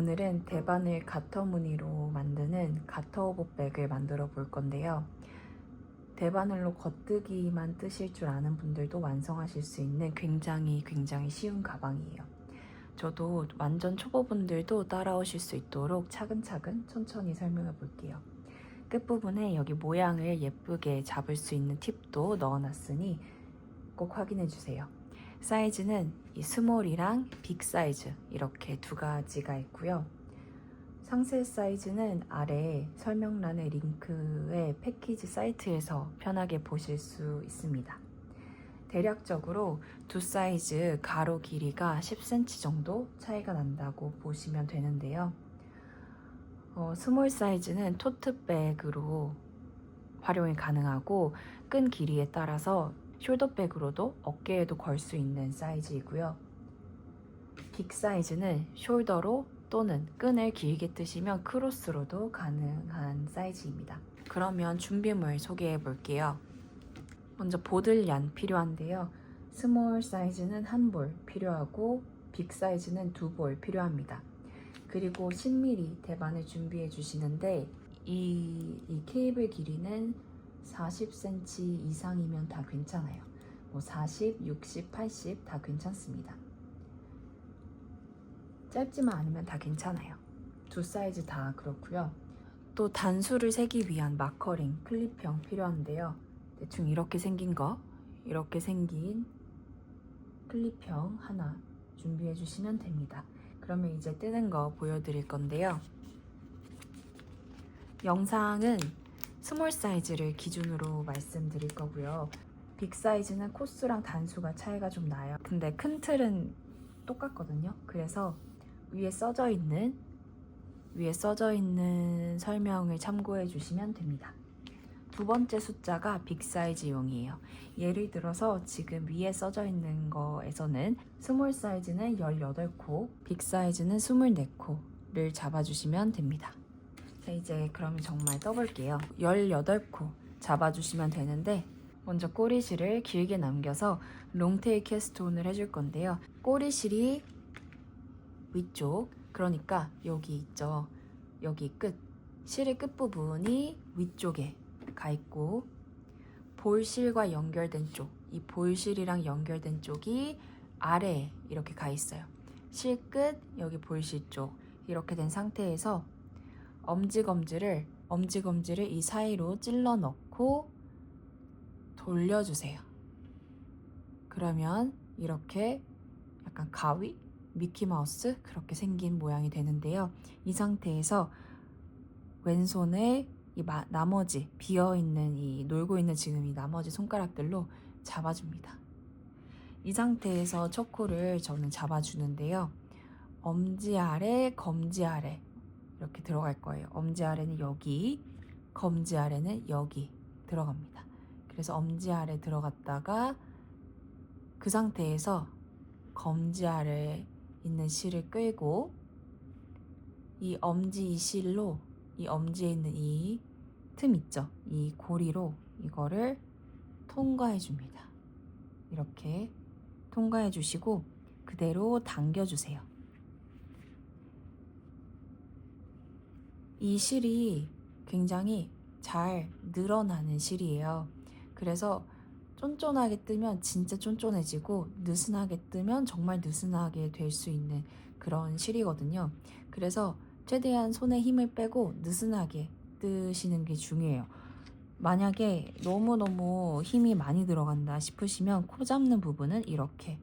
오늘은 대바늘 가터 무늬로 만드는 가터 오버백을 만들어 볼 건데요. 대바늘로 겉뜨기만 뜨실 줄 아는 분들도 완성하실 수 있는 굉장히 쉬운 가방이에요. 저도 완전 초보분들도 따라오실 수 있도록 차근차근 천천히 설명해 볼게요. 끝부분에 여기 모양을 예쁘게 잡을 수 있는 팁도 넣어놨으니 꼭 확인해 주세요. 사이즈는 이 스몰이랑 빅 사이즈 이렇게 두 가지가 있고요. 상세 사이즈는 아래 설명란의 링크에 패키지 사이트에서 편하게 보실 수 있습니다. 대략적으로 두 사이즈 가로 길이가 10cm 정도 차이가 난다고 보시면 되는데요. 스몰 사이즈는 토트백으로 활용이 가능하고 끈 길이에 따라서 숄더백으로도 어깨에도 걸 수 있는 사이즈이고요. 빅 사이즈는 숄더로 또는 끈을 길게 뜨시면 크로스로도 가능한 사이즈입니다. 그러면 준비물 소개해 볼게요. 먼저 보들얀 필요한데요. 스몰 사이즈는 1볼 필요하고 빅 사이즈는 2볼 필요합니다. 그리고 10mm 대바늘 준비해 주시는데 이 케이블 길이는 40cm 이상이면 다 괜찮아요. 40, 60, 80 다 괜찮습니다. 짧지만 않으면 다 괜찮아요. 두 사이즈 다 그렇고요. 또 단수를 세기 위한 마커링, 클립형 필요한데요. 대충 이렇게 생긴 이렇게 생긴 클립형 하나 준비해 주시면 됩니다. 그러면 이제 뜨는 거 보여드릴 건데요. 영상은 스몰 사이즈를 기준으로 말씀드릴 거고요. 빅 사이즈는 코스랑 단수가 차이가 좀 나요. 근데 큰 틀은 똑같거든요. 그래서 위에 써져 있는 설명을 참고해 주시면 됩니다. 두 번째 숫자가 빅 사이즈용이에요. 예를 들어서 지금 위에 써져 있는 거에서는 스몰 사이즈는 18코, 빅 사이즈는 24코를 잡아주시면 됩니다. 자, 이제 그러면 정말 떠볼게요. 18코 잡아주시면 되는데 먼저 꼬리실을 길게 남겨서 롱테일 캐스트온을 해줄 건데요. 꼬리실이 위쪽, 그러니까 여기 있죠. 여기 끝, 실의 끝부분이 위쪽에 가 있고 볼실과 연결된 쪽, 이 볼실이랑 연결된 쪽이 아래에 이렇게 가 있어요. 실 끝, 여기 볼실 쪽 이렇게 된 상태에서 엄지검지를 이 사이로 찔러 넣고 돌려주세요. 그러면 이렇게 약간 가위? 미키마우스? 그렇게 생긴 모양이 되는데요. 이 상태에서 왼손에 이 나머지 비어있는 놀고 있는 지금 이 나머지 손가락들로 잡아줍니다. 이 상태에서 첫 코를 저는 잡아주는데요. 엄지 아래, 검지 아래 이렇게 들어갈 거예요. 엄지 아래는 여기, 검지 아래는 여기 들어갑니다. 그래서 엄지 아래 들어갔다가 그 상태에서 검지 아래에 있는 실을 끌고 이 엄지 이 실로 이 엄지에 있는 이 틈 있죠? 이 고리로 이거를 통과해 줍니다. 이렇게 통과해 주시고 그대로 당겨 주세요. 이 실이 굉장히 잘 늘어나는 실이에요. 그래서 쫀쫀하게 뜨면 진짜 쫀쫀해지고 느슨하게 뜨면 정말 느슨하게 될 수 있는 그런 실이거든요. 그래서 최대한 손에 힘을 빼고 느슨하게 뜨시는 게 중요해요. 만약에 너무너무 힘이 많이 들어간다 싶으시면 코 잡는 부분은 이렇게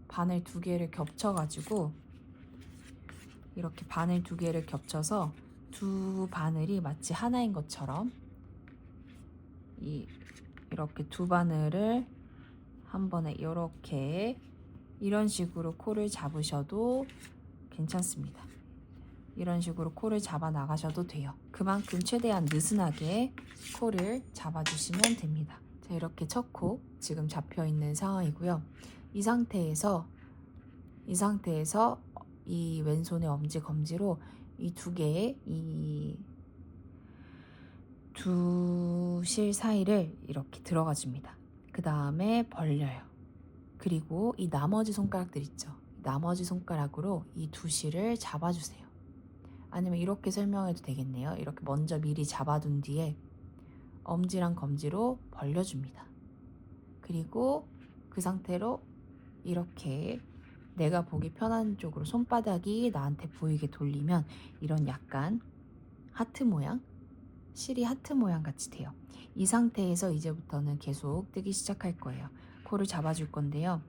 바늘 두 개를 겹쳐가지고 이렇게 바늘 두 개를 겹쳐서 두 바늘이 마치 하나인 것처럼 이렇게 두 바늘을 한 번에 이런 식으로 코를 잡으셔도 괜찮습니다. 이런 식으로 코를 잡아 나가셔도 돼요. 그만큼 최대한 느슨하게 코를 잡아주시면 됩니다. 자, 이렇게 첫 코 지금 잡혀 있는 상황이고요. 이 상태에서 이 왼손의 엄지 검지로 이 두 개의 두 실 사이를 이렇게 들어가 줍니다. 그 다음에 벌려요. 그리고 이 나머지 손가락들 있죠? 나머지 손가락으로 이 두 실을 잡아주세요. 아니면 이렇게 설명해도 되겠네요. 이렇게 먼저 미리 잡아둔 뒤에 엄지랑 검지로 벌려줍니다. 그리고 그 상태로 이렇게 내가 보기 편한 쪽으로 손바닥이 나한테 보이게 돌리면 이런 약간 하트 모양, 실이 하트 모양 같이 돼요. 이 상태에서 이제부터는 계속 뜨기 시작할 거예요. 코를 잡아줄 건데요.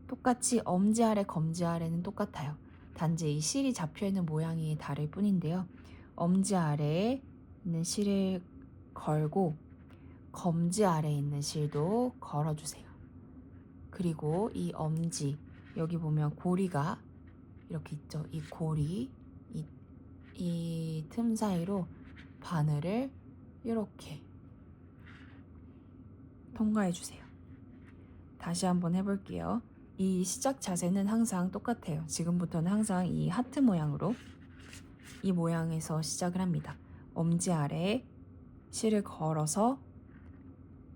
똑같이 엄지 아래, 검지 아래는 똑같아요. 단지 이 실이 잡혀있는 모양이 다를 뿐인데요. 엄지 아래에 있는 실을 걸고 검지 아래에 있는 실도 걸어주세요. 그리고 이 엄지, 여기 보면 고리가 이렇게 있죠. 이 고리, 이 틈 사이로 바늘을 이렇게 통과해 주세요. 다시 한번 해볼게요. 이 시작 자세는 항상 똑같아요. 지금부터는 항상 이 하트 모양으로 이 모양에서 시작을 합니다. 엄지 아래에 실을 걸어서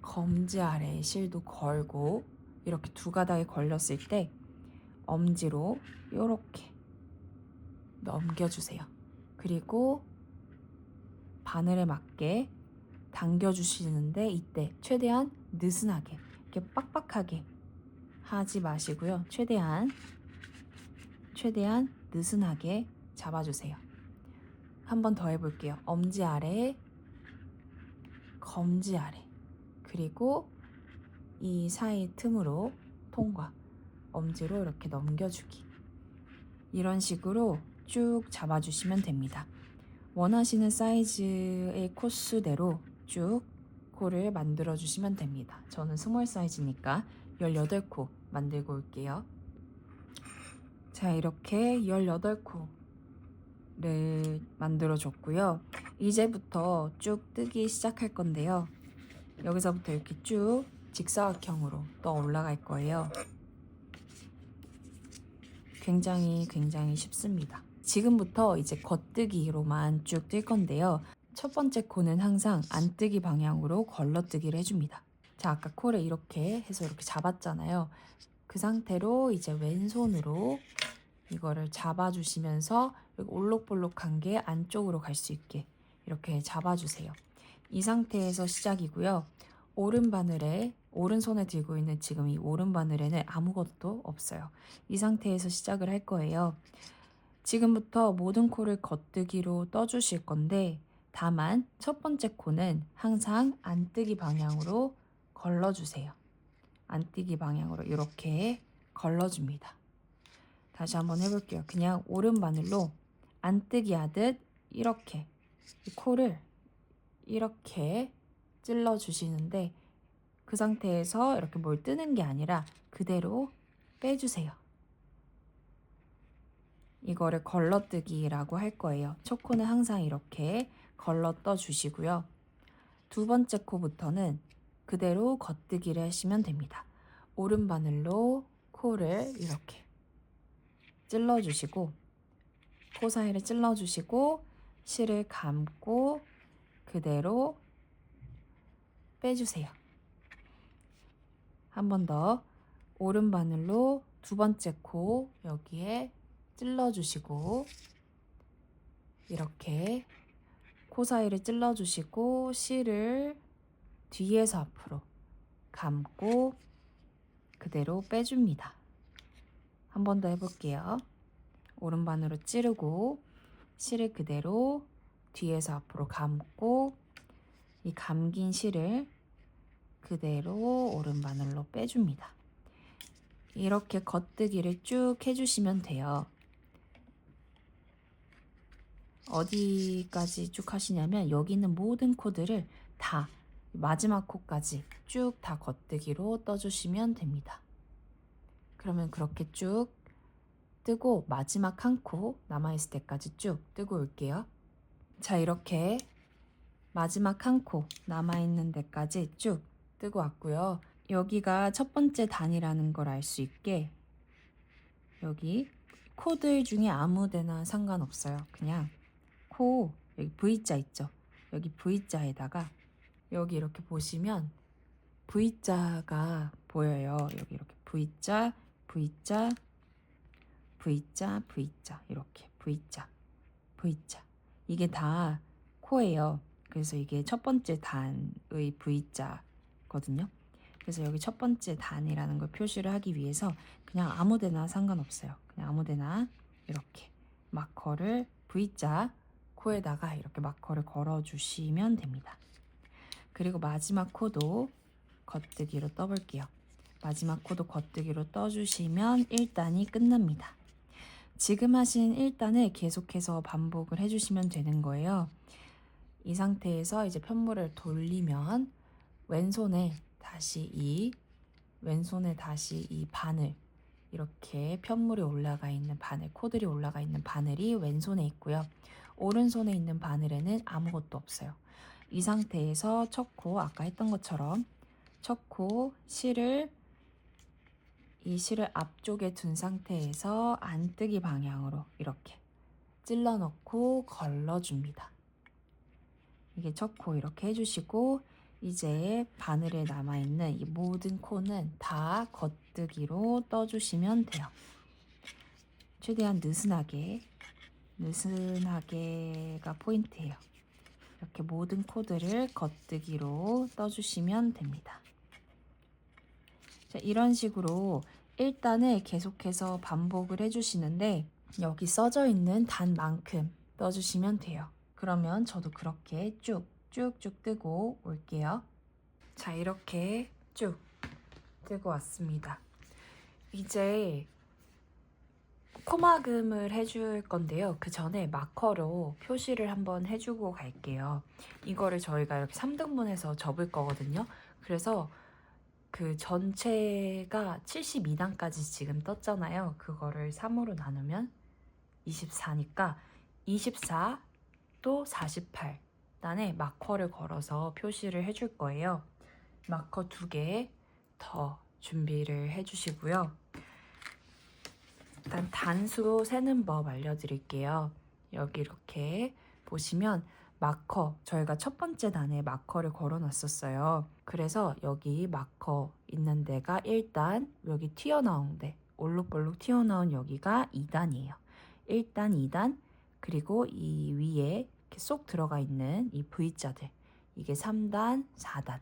검지 아래에 실도 걸고 이렇게 두 가닥에 걸렸을 때 엄지로 이렇게 넘겨주세요. 그리고 바늘에 맞게 당겨주시는데 이때 최대한 느슨하게 이렇게 빡빡하게 하지 마시고요. 최대한 느슨하게 잡아주세요. 한 번 더 해볼게요. 엄지 아래, 검지 아래, 그리고 이 사이 틈으로 통과, 엄지로 이렇게 넘겨주기. 이런 식으로 쭉 잡아주시면 됩니다. 원하시는 사이즈의 코수대로 쭉 코를 만들어 주시면 됩니다. 저는 스몰 사이즈니까 18코 만들고 올게요. 자, 이렇게 18코를 만들어 줬고요. 이제부터 쭉 뜨기 시작할 건데요. 여기서부터 이렇게 쭉 직사각형으로 떠 올라갈 거예요. 굉장히 쉽습니다. 지금부터 이제 겉뜨기로만 쭉 뜰 건데요. 첫 번째 코는 항상 안뜨기 방향으로 걸러뜨기를 해줍니다. 자, 아까 코를 이렇게 해서 이렇게 잡았잖아요. 그 상태로 이제 왼손으로 이거를 잡아주시면서 올록볼록한 게 안쪽으로 갈 수 있게 이렇게 잡아주세요. 이 상태에서 시작이고요. 오른손에 들고 있는 지금 이 오른바늘에는 아무것도 없어요. 이 상태에서 시작을 할 거예요. 지금부터 모든 코를 겉뜨기로 떠주실 건데 다만 첫 번째 코는 항상 안뜨기 방향으로 걸러주세요. 안뜨기 방향으로 이렇게 걸러줍니다. 다시 한번 해볼게요. 그냥 오른바늘로 안뜨기 하듯 이렇게 코를 이렇게 찔러주시는데 그 상태에서 이렇게 뭘 뜨는 게 아니라 그대로 빼주세요. 이거를 걸러뜨기라고 할 거예요. 첫 코는 항상 이렇게 걸러 떠 주시고요. 두 번째 코부터는 그대로 겉뜨기를 하시면 됩니다. 오른바늘로 코를 이렇게 찔러주시고 코 사이를 찔러주시고 실을 감고 그대로 빼주세요. 한 번 더 오른바늘로 두 번째 코 여기에 찔러주시고 이렇게 코 사이를 찔러주시고 실을 뒤에서 앞으로 감고 그대로 빼줍니다. 한 번 더 해볼게요. 오른바늘로 찌르고 실을 그대로 뒤에서 앞으로 감고 이 감긴 실을 그대로 오른바늘로 빼줍니다. 이렇게 겉뜨기를 쭉 해주시면 돼요. 어디까지 쭉 하시냐면 여기 있는 모든 코들을 다 마지막 코까지 쭉 다 겉뜨기로 떠주시면 됩니다. 그러면 그렇게 쭉 뜨고 마지막 한 코 남아있을 때까지 쭉 뜨고 올게요. 자, 이렇게 마지막 한 코 남아있는 데까지 쭉 뜨고 왔고요. 여기가 첫 번째 단이라는 걸 알 수 있게 여기 코들 중에 아무 데나 상관없어요. 그냥 코 여기 V자 있죠. 여기 V자에다가 여기 이렇게 보시면 V자가 보여요. 여기 이렇게 V자, V자, V자, V자 이렇게 V자, V자 이게 다 코예요. 그래서 이게 첫 번째 단의 V자거든요. 그래서 여기 첫 번째 단이라는 걸 표시를 하기 위해서 그냥 아무데나 상관없어요. 그냥 아무데나 이렇게 마커를 V자 코에다가 이렇게 마커를 걸어주시면 됩니다. 그리고 마지막 코도 겉뜨기로 떠볼게요. 마지막 코도 겉뜨기로 떠주시면 1단이 끝납니다. 지금 하신 1단을 계속해서 반복을 해주시면 되는 거예요. 이 상태에서 이제 편물을 돌리면 왼손에 다시 이 바늘, 이렇게 편물이 올라가 있는 바늘, 코들이 올라가 있는 바늘이 왼손에 있고요. 오른손에 있는 바늘에는 아무것도 없어요. 이 상태에서 첫 코, 아까 했던 것처럼 첫 코 이 실을 앞쪽에 둔 상태에서 안뜨기 방향으로 이렇게 찔러 넣고 걸러줍니다. 이게 첫 코 이렇게 해주시고 이제 바늘에 남아있는 이 모든 코는 다 겉뜨기로 떠주시면 돼요. 최대한 느슨하게가 포인트예요. 이렇게 모든 코들을 겉뜨기로 떠주시면 됩니다. 자, 이런 식으로 1단을 계속해서 반복을 해주시는데 여기 써져 있는 단만큼 떠주시면 돼요. 그러면 저도 그렇게 쭉쭉 뜨고 올게요. 자, 이렇게 쭉 뜨고 왔습니다. 이제 코막음을 해줄 건데요. 그 전에 마커로 표시를 한번 해주고 갈게요. 이거를 저희가 이렇게 3등분해서 접을 거거든요. 그래서 그 전체가 72단까지 지금 떴잖아요. 그거를 3으로 나누면 24니까 24 또 48단에 마커를 걸어서 표시를 해줄 거예요. 마커 2개 더 준비를 해주시고요. 일단 단수 세는 법 알려드릴게요. 여기 이렇게 보시면 마커, 저희가 첫 번째 단에 마커를 걸어 놨었어요. 그래서 여기 마커 있는 데가 1단, 여기 튀어나온 데, 올록볼록 튀어나온 여기가 2단이에요. 1단, 2단, 그리고 이 위에 이렇게 쏙 들어가 있는 이 V자들, 이게 3단, 4단.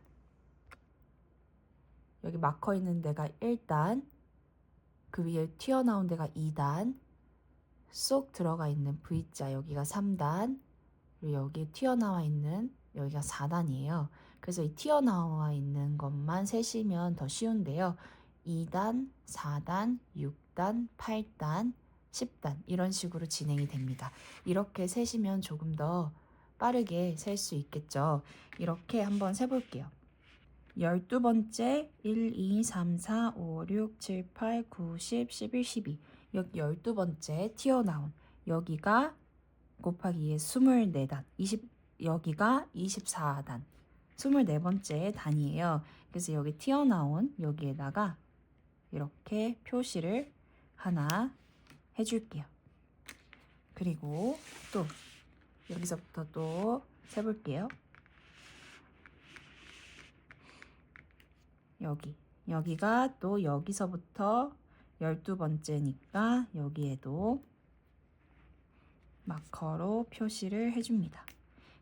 여기 마커 있는 데가 1단, 그 위에 튀어나온 데가 2단, 쏙 들어가 있는 V자 여기가 3단, 그리고 여기 튀어나와 있는 여기가 4단이에요. 그래서 이 튀어나와 있는 것만 세시면 더 쉬운데요. 2단, 4단, 6단, 8단, 10단 이런 식으로 진행이 됩니다. 이렇게 세시면 조금 더 빠르게 셀 수 있겠죠. 이렇게 한번 세볼게요. 12번째 1, 2, 3, 4, 5, 6, 7, 8, 9, 10, 11, 12 여기 12번째 튀어나온 여기가 곱하기 2의 24단 20, 여기가 24단 24번째 단이에요. 그래서 여기 튀어나온 여기에다가 이렇게 표시를 하나 해줄게요. 그리고 또 여기서부터 또 세볼게요. 여기가 또 여기서부터 12번째니까 여기에도 마커로 표시를 해줍니다.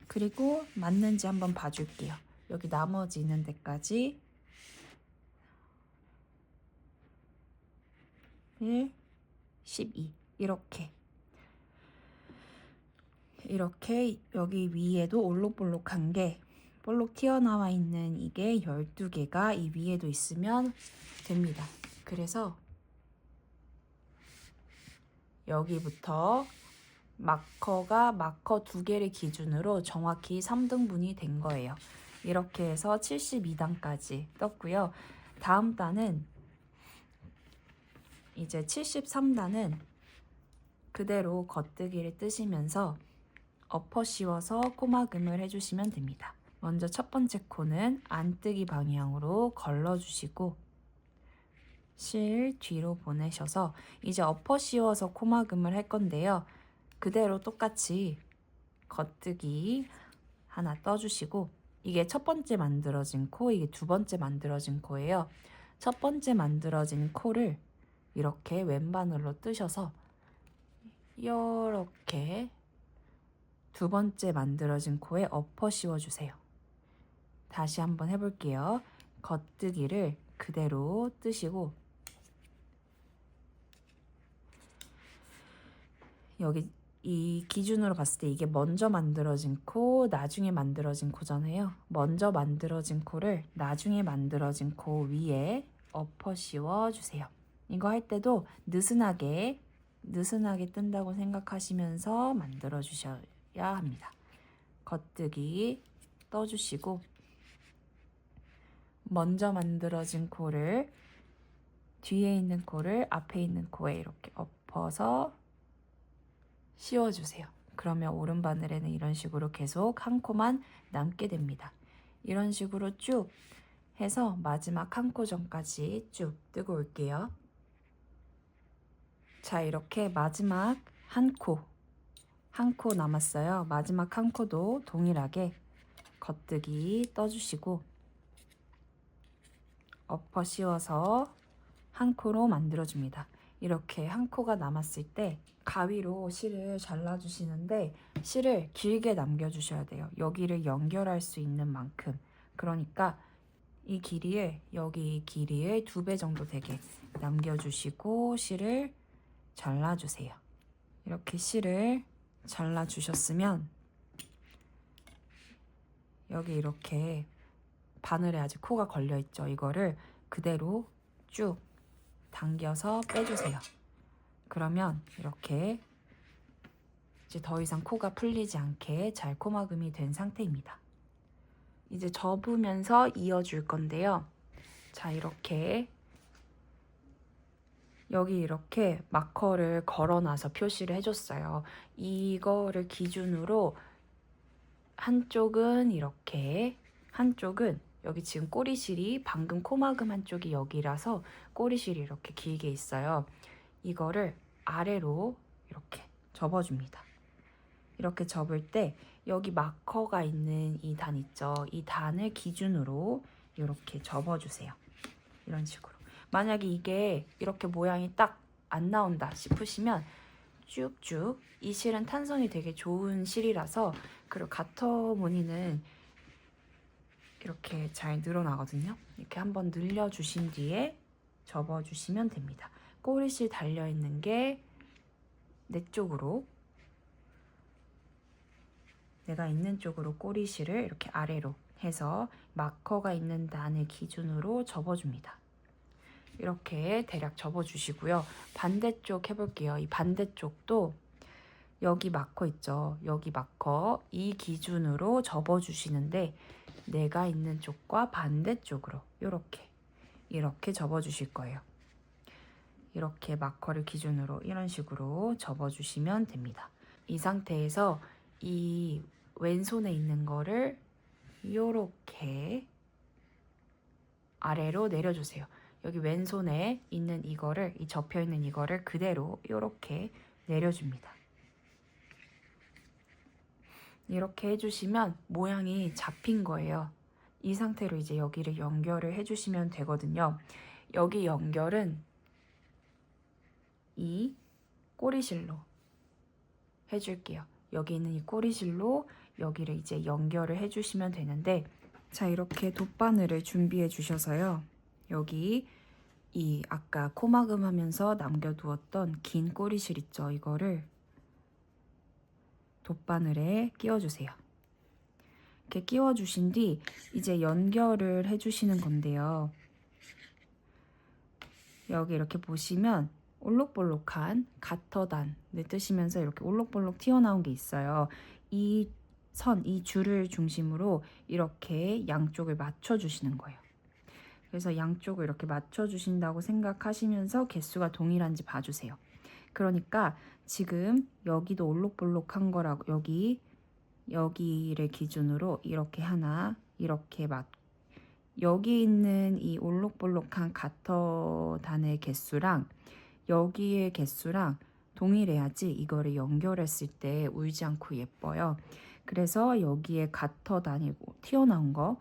그리고 맞는지 한번 봐줄게요. 여기 나머지 있는 데까지 1, 12 이렇게 여기 위에도 올록볼록한 게 볼록 튀어나와 있는 이게 12개가 이 위에도 있으면 됩니다. 그래서 여기부터 마커 2개를 기준으로 정확히 3등분이 된 거예요. 이렇게 해서 72단까지 떴고요. 다음 단은 이제 73단은 그대로 겉뜨기를 뜨시면서 엎어 씌워서 코막음을 해주시면 됩니다. 먼저 첫 번째 코는 안뜨기 방향으로 걸러주시고 실 뒤로 보내셔서 이제 엎어 씌워서 코막음을 할 건데요. 그대로 똑같이 겉뜨기 하나 떠주시고 이게 첫 번째 만들어진 코, 이게 두 번째 만들어진 코예요. 첫 번째 만들어진 코를 이렇게 왼바늘로 뜨셔서 이렇게 두 번째 만들어진 코에 엎어 씌워주세요. 다시 한번 해볼게요. 겉뜨기를 그대로 뜨시고 여기 이 기준으로 봤을 때 이게 먼저 만들어진 코, 나중에 만들어진 코잖아요. 먼저 만들어진 코를 나중에 만들어진 코 위에 엎어 씌워주세요. 이거 할 때도 느슨하게 뜬다고 생각하시면서 만들어 주셔야 합니다. 겉뜨기 떠주시고 먼저 만들어진 코를 뒤에 있는 코를 앞에 있는 코에 이렇게 엎어서 씌워주세요. 그러면 오른바늘에는 이런 식으로 계속 한 코만 남게 됩니다. 이런 식으로 쭉 해서 마지막 한 코 전까지 쭉 뜨고 올게요. 자, 이렇게 마지막 한 코 남았어요. 마지막 한 코도 동일하게 겉뜨기 떠주시고 엎어 씌워서 한 코로 만들어줍니다. 이렇게 한 코가 남았을 때 가위로 실을 잘라주시는데 실을 길게 남겨주셔야 돼요. 여기를 연결할 수 있는 만큼. 그러니까 이 길이에 여기 길이의 2배 정도 되게 남겨주시고 실을 잘라주세요. 이렇게 실을 잘라주셨으면 여기 이렇게 바늘에 아직 코가 걸려있죠. 이거를 그대로 쭉 당겨서 빼주세요. 그러면 이렇게 이제 더 이상 코가 풀리지 않게 잘 코막음이 된 상태입니다. 이제 접으면서 이어줄 건데요. 자, 이렇게 여기 이렇게 마커를 걸어놔서 표시를 해줬어요. 이거를 기준으로 한쪽은 이렇게, 한쪽은 여기 지금 꼬리실이 방금 코막음 한쪽이 여기라서 꼬리실이 이렇게 길게 있어요. 이거를 아래로 이렇게 접어줍니다. 이렇게 접을 때 여기 마커가 있는 이 단 있죠? 이 단을 기준으로 이렇게 접어주세요. 이런 식으로. 만약에 이게 이렇게 모양이 딱 안 나온다 싶으시면 쭉쭉, 이 실은 탄성이 되게 좋은 실이라서, 그리고 가터 무늬는 이렇게 잘 늘어나거든요. 이렇게 한번 늘려주신 뒤에 접어주시면 됩니다. 꼬리실 달려있는 게 내 쪽으로, 내가 있는 쪽으로 꼬리실을 이렇게 아래로 해서 마커가 있는 단을 기준으로 접어줍니다. 이렇게 대략 접어주시고요. 반대쪽 해볼게요. 이 반대쪽도 여기 마커 있죠. 여기 마커 이 기준으로 접어주시는데 내가 있는 쪽과 반대쪽으로 이렇게 접어주실 거예요. 이렇게 마커를 기준으로 이런 식으로 접어주시면 됩니다. 이 상태에서 이 왼손에 있는 거를 이렇게 아래로 내려주세요. 여기 왼손에 있는 이거를, 이 접혀있는 이거를 그대로 이렇게 내려줍니다. 이렇게 해주시면 모양이 잡힌 거예요. 이 상태로 이제 여기를 연결을 해주시면 되거든요. 여기 연결은 이 꼬리실로 해줄게요. 여기 있는 이 꼬리실로 여기를 이제 연결을 해주시면 되는데, 자, 이렇게 돗바늘을 준비해 주셔서요. 여기 이 아까 코막음 하면서 남겨두었던 긴 꼬리실 있죠? 이거를 돗바늘에 끼워주세요. 이렇게 끼워주신 뒤 이제 연결을 해주시는 건데요. 여기 이렇게 보시면 올록볼록한 가터단을 뜨시면서 이렇게 올록볼록 튀어나온 게 있어요. 이 줄을 중심으로 이렇게 양쪽을 맞춰주시는 거예요. 그래서 양쪽을 이렇게 맞춰주신다고 생각하시면서 개수가 동일한지 봐주세요. 그러니까 지금 여기도 올록볼록한 거라고, 여기를 기준으로 이렇게 하나, 이렇게 여기 있는 이 올록볼록한 가터단의 개수랑 여기의 개수랑 동일해야지 이거를 연결했을 때 울지 않고 예뻐요. 그래서 여기에 가터단이 튀어나온 거,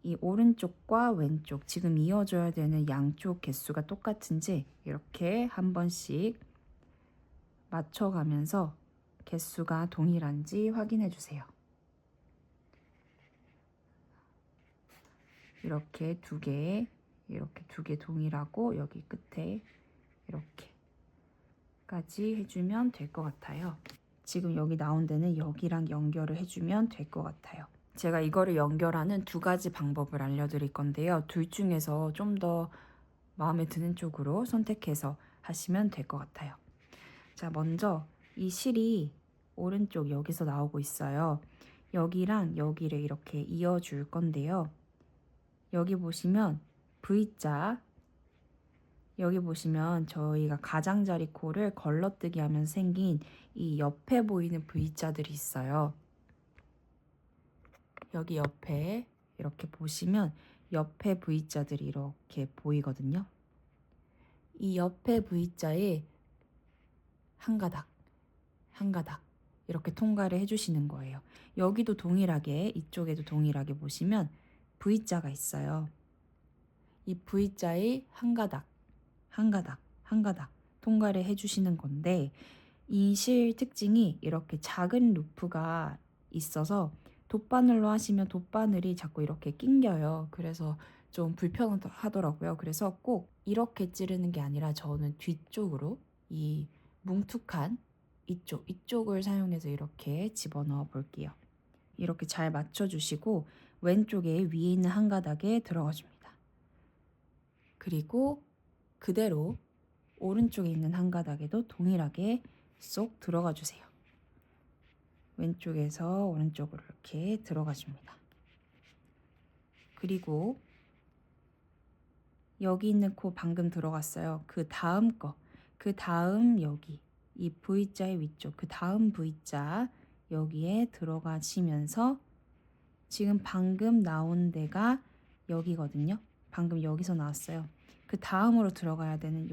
이 오른쪽과 왼쪽 지금 이어져야 되는 양쪽 개수가 똑같은지 이렇게 한 번씩 맞춰가면서 개수가 동일한지 확인해 주세요. 이렇게 두 개, 이렇게 두 개 동일하고 여기 끝에 이렇게까지 해주면 될 것 같아요. 지금 여기 나온 데는 여기랑 연결을 해주면 될 것 같아요. 제가 이거를 연결하는 두 가지 방법을 알려드릴 건데요. 둘 중에서 좀 더 마음에 드는 쪽으로 선택해서 하시면 될 것 같아요. 자, 먼저 이 실이 오른쪽 여기서 나오고 있어요. 여기랑 여기를 이렇게 이어줄 건데요. 여기 보시면 V자, 여기 보시면 저희가 가장자리 코를 걸러뜨기 하면서 생긴 이 옆에 보이는 V자들이 있어요. 여기 옆에 이렇게 보시면 옆에 V자들이 이렇게 보이거든요. 이 옆에 V자에 한 가닥, 한 가닥 이렇게 통과를 해주시는 거예요. 여기도 동일하게, 이쪽에도 동일하게 보시면 V자가 있어요. 이 V자에 한 가닥, 한 가닥, 한 가닥 통과를 해주시는 건데, 이 실 특징이 이렇게 작은 루프가 있어서 돗바늘로 하시면 돗바늘이 자꾸 이렇게 낑겨요. 그래서 좀 불편하더라고요. 그래서 꼭 이렇게 찌르는 게 아니라 저는 뒤쪽으로 이 뭉툭한 이쪽을 사용해서 이렇게 집어넣어 볼게요. 이렇게 잘 맞춰주시고 왼쪽에 위에 있는 한 가닥에 들어가 줍니다. 그리고 그대로 오른쪽에 있는 한 가닥에도 동일하게 쏙 들어가 주세요. 왼쪽에서 오른쪽으로 이렇게 들어가 줍니다. 그리고 여기 있는 코 방금 들어갔어요. 그 다음 거, 그 다음 여기 이 V자의 위쪽, 그 다음 V자 여기에 들어가시면서 지금 방금 나온 데가 여기거든요. 방금 여기서 나왔어요. 그 다음으로 들어가야 되는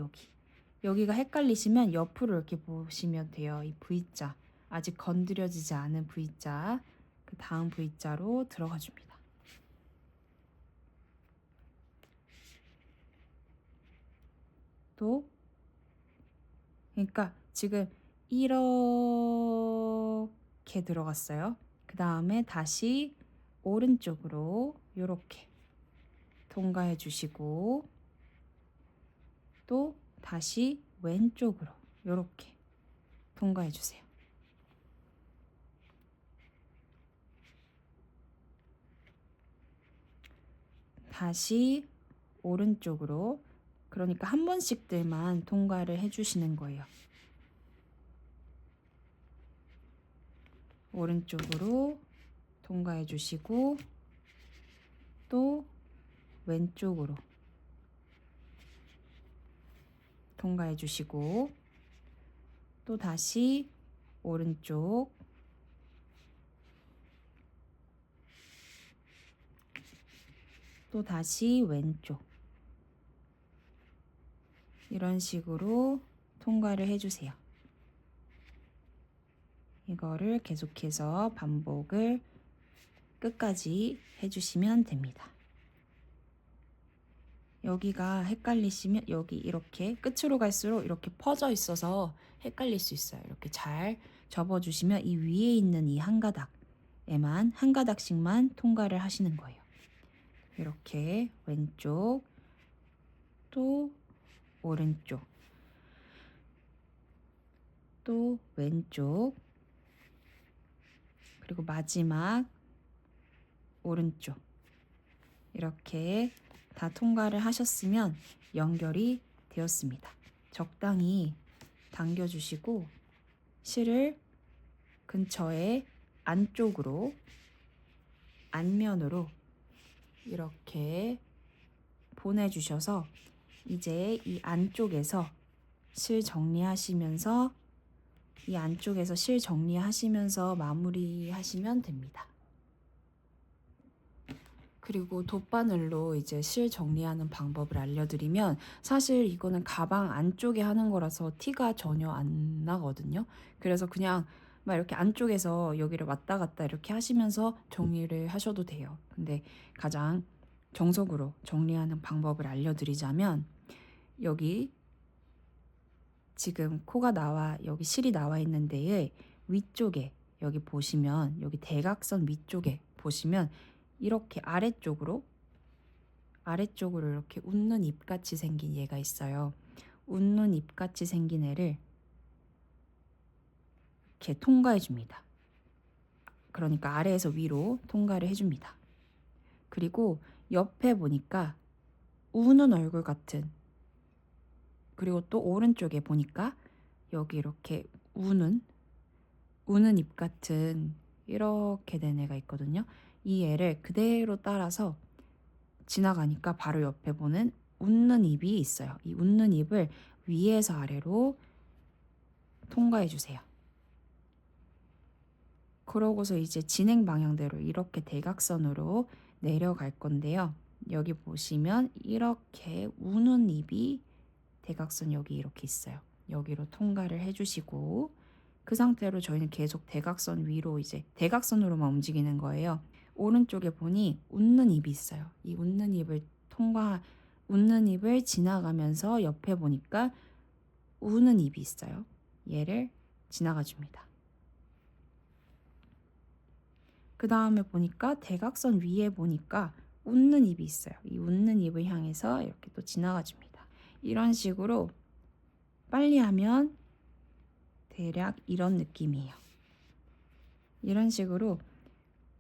여기가 헷갈리시면 옆으로 이렇게 보시면 돼요. 이 V자, 아직 건드려지지 않은 V자, 그 다음 V자로 들어가 줍니다. 또 그러니까 지금 이렇게 들어갔어요. 그 다음에 다시 오른쪽으로 이렇게 통과해 주시고 또 다시 왼쪽으로 이렇게 통과해 주세요. 다시 오른쪽으로, 그러니까 한 번씩들만 통과를 해주시는 거예요. 오른쪽으로 통과해 주시고 또 왼쪽으로 통과해 주시고 또 다시 오른쪽, 또 다시 왼쪽, 이런 식으로 통과를 해주세요. 이거를 계속해서 반복을 끝까지 해주시면 됩니다. 여기가 헷갈리시면 여기 이렇게 끝으로 갈수록 이렇게 퍼져 있어서 헷갈릴 수 있어요. 이렇게 잘 접어주시면 이 위에 있는 이 한 가닥에만 한 가닥씩만 통과를 하시는 거예요. 이렇게 왼쪽, 또 오른쪽, 또 왼쪽, 그리고 마지막 오른쪽, 이렇게 다 통과를 하셨으면 연결이 되었습니다. 적당히 당겨주시고 실을 근처에 안쪽으로, 안면으로 이렇게 보내주셔서 이제 이 안쪽에서 실 정리하시면서 마무리하시면 됩니다. 그리고 돗바늘로 이제 실 정리하는 방법을 알려드리면, 사실 이거는 가방 안쪽에 하는 거라서 티가 전혀 안 나거든요. 그래서 그냥 막 이렇게 안쪽에서 여기를 왔다 갔다 이렇게 하시면서 정리를 하셔도 돼요. 근데 가장 정석으로 정리하는 방법을 알려드리자면, 여기 지금 코가 여기 실이 나와 있는 데에 위쪽에 여기 보시면 여기 대각선 위쪽에 보시면 이렇게 아래쪽으로 이렇게 웃는 입같이 생긴 얘가 있어요. 웃는 입같이 생긴 애를 이렇게 통과해 줍니다. 그러니까 아래에서 위로 통과를 해줍니다. 그리고 옆에 보니까 우는 얼굴 같은, 그리고 또 오른쪽에 보니까 여기 이렇게 우는 입 같은 이렇게 된 애가 있거든요. 이 애를 그대로 따라서 지나가니까 바로 옆에 보는 웃는 입이 있어요. 이 웃는 입을 위에서 아래로 통과해 주세요. 그러고서 이제 진행 방향대로 이렇게 대각선으로 내려갈 건데요. 여기 보시면 이렇게 우는 입이 대각선 여기 이렇게 있어요. 여기로 통과를 해주시고 그 상태로 저희는 계속 대각선 위로 이제 대각선으로만 움직이는 거예요. 오른쪽에 보니 웃는 입이 있어요. 이 웃는 입을 지나가면서 옆에 보니까 우는 입이 있어요. 얘를 지나가 줍니다. 그 다음에 보니까 대각선 위에 보니까 웃는 입이 있어요. 이 웃는 입을 향해서 이렇게 또 지나가 줍니다. 이런 식으로 빨리 하면 대략 이런 느낌이에요. 이런 식으로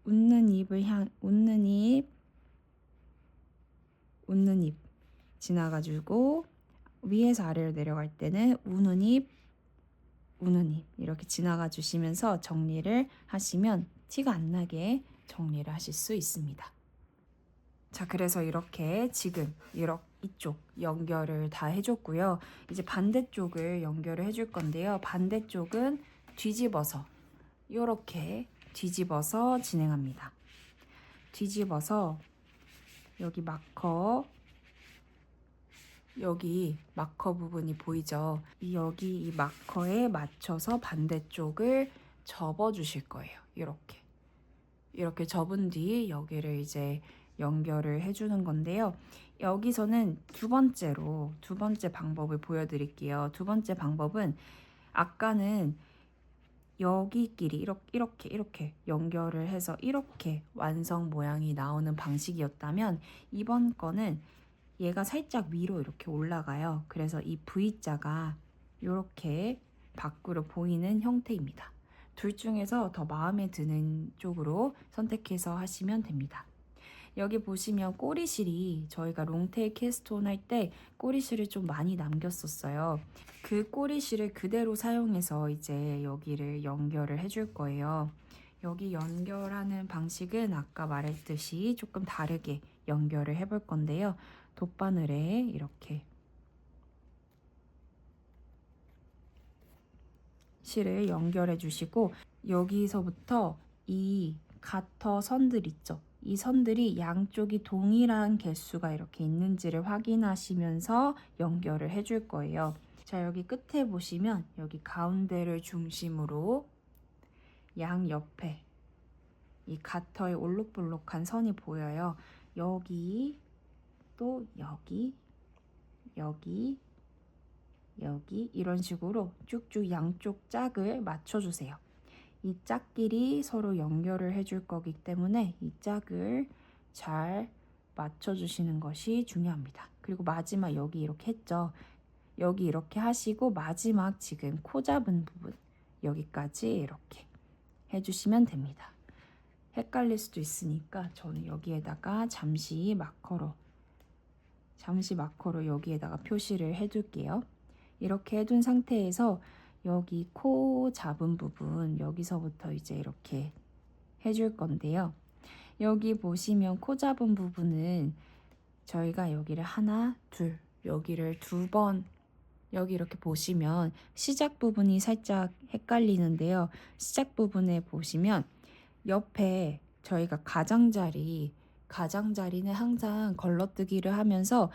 웃는 입 지나가지고 위에서 아래로 내려갈 때는 우는 입 이렇게 지나가 주시면서 정리를 하시면 티가 안 나게 정리를 하실 수 있습니다. 자, 그래서 이렇게 지금 이쪽 연결을 다 해줬고요. 이제 반대쪽을 연결을 해줄 건데요. 반대쪽은 뒤집어서 이렇게 뒤집어서 진행합니다. 뒤집어서 여기 마커 부분이 보이죠? 여기 이 마커에 맞춰서 반대쪽을 접어 주실 거예요. 이렇게 접은 뒤 여기를 이제 연결을 해주는 건데요. 여기서는 두 번째 방법을 보여드릴게요. 두 번째 방법은 아까는 여기끼리 이렇게 연결을 해서 이렇게 완성 모양이 나오는 방식이었다면 이번 거는 얘가 살짝 위로 이렇게 올라가요. 그래서 이 V자가 이렇게 밖으로 보이는 형태입니다. 둘 중에서 더 마음에 드는 쪽으로 선택해서 하시면 됩니다. 여기 보시면 꼬리실이 저희가 롱테일 캐스트온 할 때 꼬리실을 좀 많이 남겼었어요. 그 꼬리실을 그대로 사용해서 이제 여기를 연결을 해줄 거예요. 여기 연결하는 방식은 아까 말했듯이 조금 다르게 연결을 해볼 건데요. 돗바늘에 이렇게 실을 연결해 주시고 여기서부터 이 가터 선들 있죠? 이 선들이 양쪽이 동일한 개수가 이렇게 있는지를 확인하시면서 연결을 해줄 거예요. 자, 여기 끝에 보시면 여기 가운데를 중심으로 양 옆에 이 가터의 올록볼록한 선이 보여요. 여기 또 여기 이런 식으로 쭉쭉 양쪽 짝을 맞춰주세요. 이 짝끼리 서로 연결을 해줄 거기 때문에 이 짝을 잘 맞춰주시는 것이 중요합니다. 그리고 마지막 여기 이렇게 했죠. 여기 이렇게 하시고 마지막 지금 코 잡은 부분 여기까지 이렇게 해주시면 됩니다. 헷갈릴 수도 있으니까 저는 여기에다가 잠시 마커로 여기에다가 표시를 해둘게요. 이렇게 해둔 상태에서 여기 코 잡은 부분 여기서부터 이제 이렇게 해줄 건데요. 여기 보시면 코 잡은 부분은 저희가 여기를 하나, 둘, 여기를 두 번 여기 이렇게 보시면 시작 부분이 살짝 헷갈리는데요. 시작 부분에 보시면 옆에 저희가 가장자리는 항상 걸러뜨기를 하면서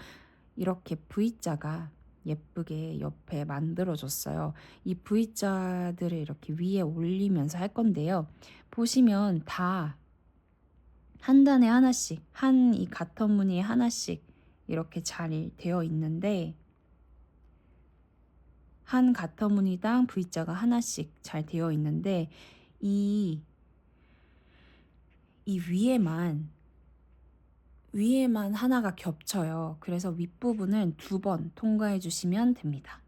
이렇게 V자가 예쁘게 옆에 만들어줬어요. 이 V자들을 이렇게 위에 올리면서 할 건데요. 보시면 다 한 단에 하나씩, 이 가터 무늬에 하나씩 이렇게 잘 되어 있는데 한 가터 무늬당 V자가 하나씩 잘 되어 있는데 이 위에만 하나가 겹쳐요. 그래서 윗부분은 2번 통과해 주시면 됩니다.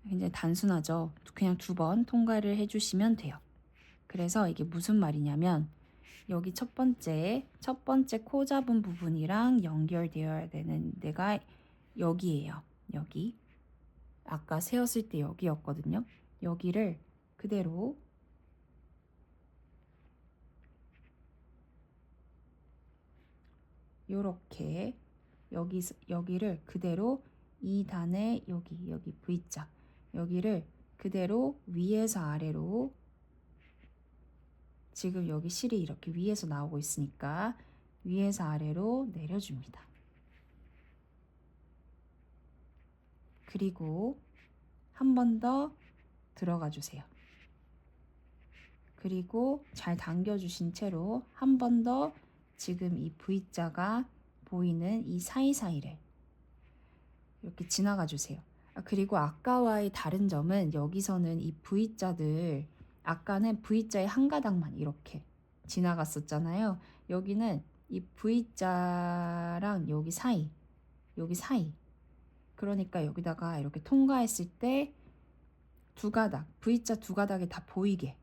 굉장히 단순하죠. 그냥 2번 통과를 해주시면 돼요. 그래서 이게 무슨 말이냐면 여기 첫 번째 코 잡은 부분이랑 연결되어야 되는 데가 여기예요. 여기. 아까 세웠을 때 여기였거든요. 여기를 그대로 요렇게 여기를 그대로 이 단의 여기 V자 여기를 그대로 위에서 아래로 지금 여기 실이 이렇게 위에서 나오고 있으니까 위에서 아래로 내려줍니다. 그리고 한 번 더 들어가 주세요. 그리고 잘 당겨주신 채로 한 번 더 지금 이 V자가 보이는 이 사이사이를 이렇게 지나가 주세요. 그리고 아까와의 다른 점은 여기서는 이 V자들 아까는 V자의 한 가닥만 이렇게 지나갔었잖아요. 여기는 이 V자랑 여기 사이 그러니까 여기다가 이렇게 통과했을 때 두 가닥 V자 두 가닥이 다 보이게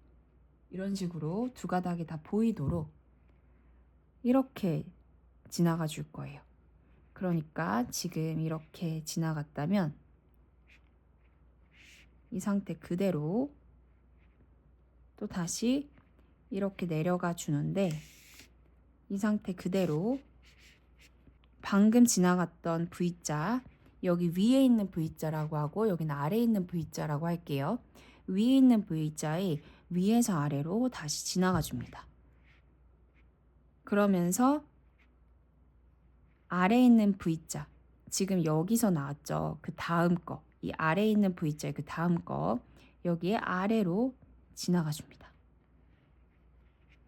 이런 식으로 두 가닥이 다 보이도록 이렇게 지나가 줄 거예요. 그러니까 지금 이렇게 지나갔다면 이 상태 그대로 또 다시 이렇게 내려가 주는데 이 상태 그대로 방금 지나갔던 V자 여기 위에 있는 V자라고 하고 여기는 아래에 있는 V자라고 할게요. 위에 있는 V자의 위에서 아래로 다시 지나가 줍니다. 그러면서 아래에 있는 V자 지금 여기서 나왔죠. 그 다음 거 이 아래에 있는 V자의 그 다음 거 여기에 아래로 지나가 줍니다.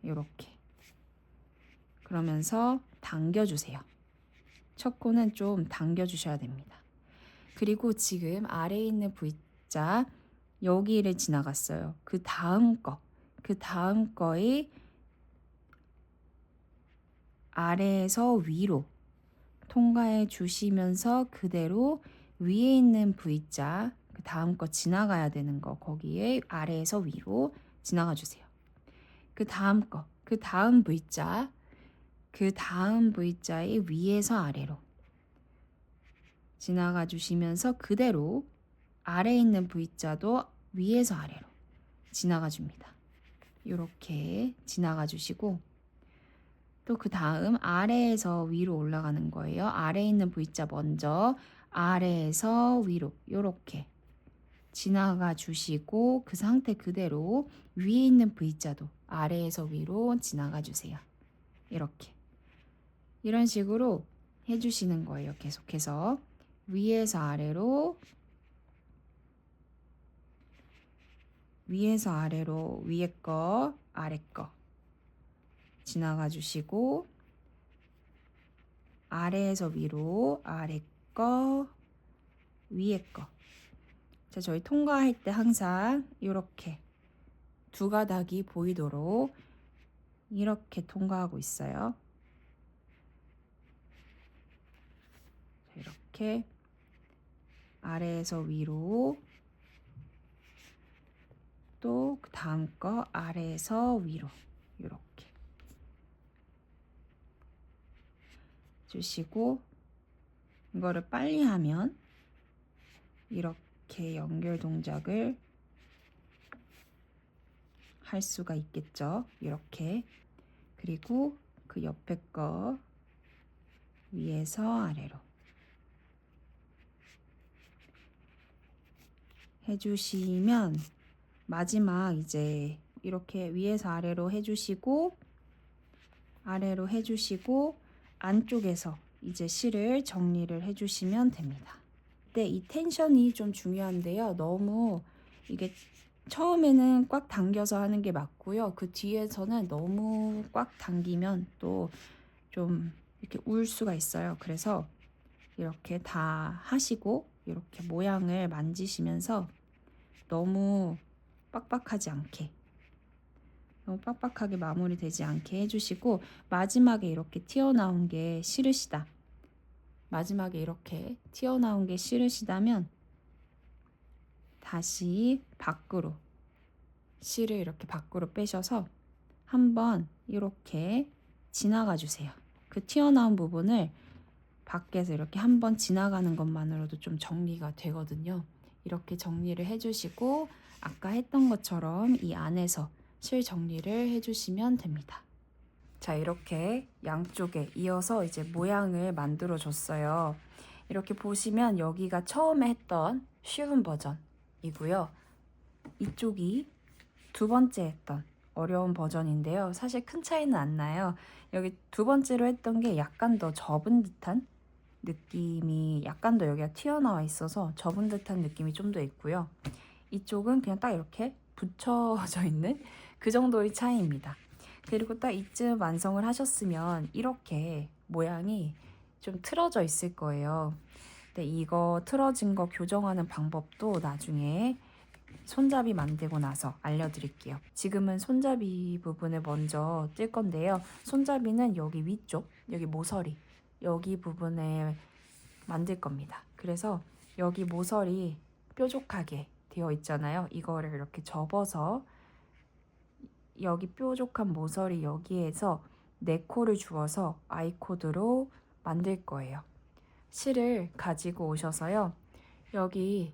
이렇게 그러면서 당겨주세요. 첫 코는 좀 당겨주셔야 됩니다. 그리고 지금 아래에 있는 V자 여기를 지나갔어요. 그 다음 거의 아래에서 위로 통과해 주시면서 그대로 위에 있는 V자 그 다음 거 지나가야 되는 거 거기에 아래에서 위로 지나가 주세요. 그 다음 거, 그 다음 V자 그 다음 V자의 위에서 아래로 지나가 주시면서 그대로 아래에 있는 V자도 위에서 아래로 지나가 줍니다. 이렇게 지나가 주시고 또 그 다음 아래에서 위로 올라가는 거예요. 아래에 있는 V자 먼저 아래에서 위로 이렇게 지나가 주시고 그 상태 그대로 위에 있는 V자도 아래에서 위로 지나가 주세요. 이렇게 이런 식으로 해주시는 거예요. 계속해서 위에서 아래로 위에 거 아래 거 지나가 주시고 아래에서 위로 아래 거 위에 거. 자, 저희 통과할 때 항상 이렇게 두 가닥이 보이도록 이렇게 통과하고 있어요. 자, 이렇게 아래에서 위로 또 그 다음 거 아래에서 위로 이렇게 주시고 이거를 빨리 하면 이렇게 연결 동작을 할 수가 있겠죠. 이렇게 그리고 그 옆에 거 위에서 아래로 해주시면 마지막 이제 이렇게 위에서 아래로 해주시고 안쪽에서 이제 실을 정리를 해주시면 됩니다. 네, 이 텐션이 좀 중요한데요. 너무 이게 처음에는 꽉 당겨서 하는 게 맞고요. 그 뒤에서는 너무 꽉 당기면 또 좀 이렇게 울 수가 있어요. 그래서 이렇게 다 하시고 이렇게 모양을 만지시면서 너무 빡빡하지 않게, 너무 빡빡하게 마무리되지 않게 해주시고, 마지막에 이렇게 튀어나온 게 싫으시다. 마지막에 이렇게 튀어나온 게 싫으시다면 다시 밖으로, 실을 이렇게 밖으로 빼셔서 한번 이렇게 지나가 주세요. 그 튀어나온 부분을 밖에서 이렇게 한번 지나가는 것만으로도 좀 정리가 되거든요. 이렇게 정리를 해주시고 아까 했던 것처럼 이 안에서 실 정리를 해주시면 됩니다. 자, 이렇게 양쪽에 이어서 이제 모양을 만들어 줬어요. 이렇게 보시면 여기가 처음에 했던 쉬운 버전이고요. 이쪽이 두 번째 했던 어려운 버전인데요. 사실 큰 차이는 안 나요. 여기 두 번째로 했던 게 약간 더 접은 듯한 느낌이, 약간 더 여기가 튀어나와 있어서 접은 듯한 느낌이 좀 더 있고요. 이쪽은 그냥 딱 이렇게 붙여져 있는 그 정도의 차이입니다. 그리고 딱 이쯤 완성을 하셨으면 이렇게 모양이 좀 틀어져 있을 거예요. 근데 이거 틀어진 거 교정하는 방법도 나중에 손잡이 만들고 나서 알려드릴게요. 지금은 손잡이 부분을 먼저 뜰 건데요. 손잡이는 여기 위쪽, 여기 모서리, 여기 부분에 만들 겁니다. 그래서 여기 모서리 뾰족하게 되어 있잖아요. 이거를 이렇게 접어서 여기 뾰족한 모서리 여기에서 네 코를 주어서 아이코드로 만들 거예요. 실을 가지고 오셔서요. 여기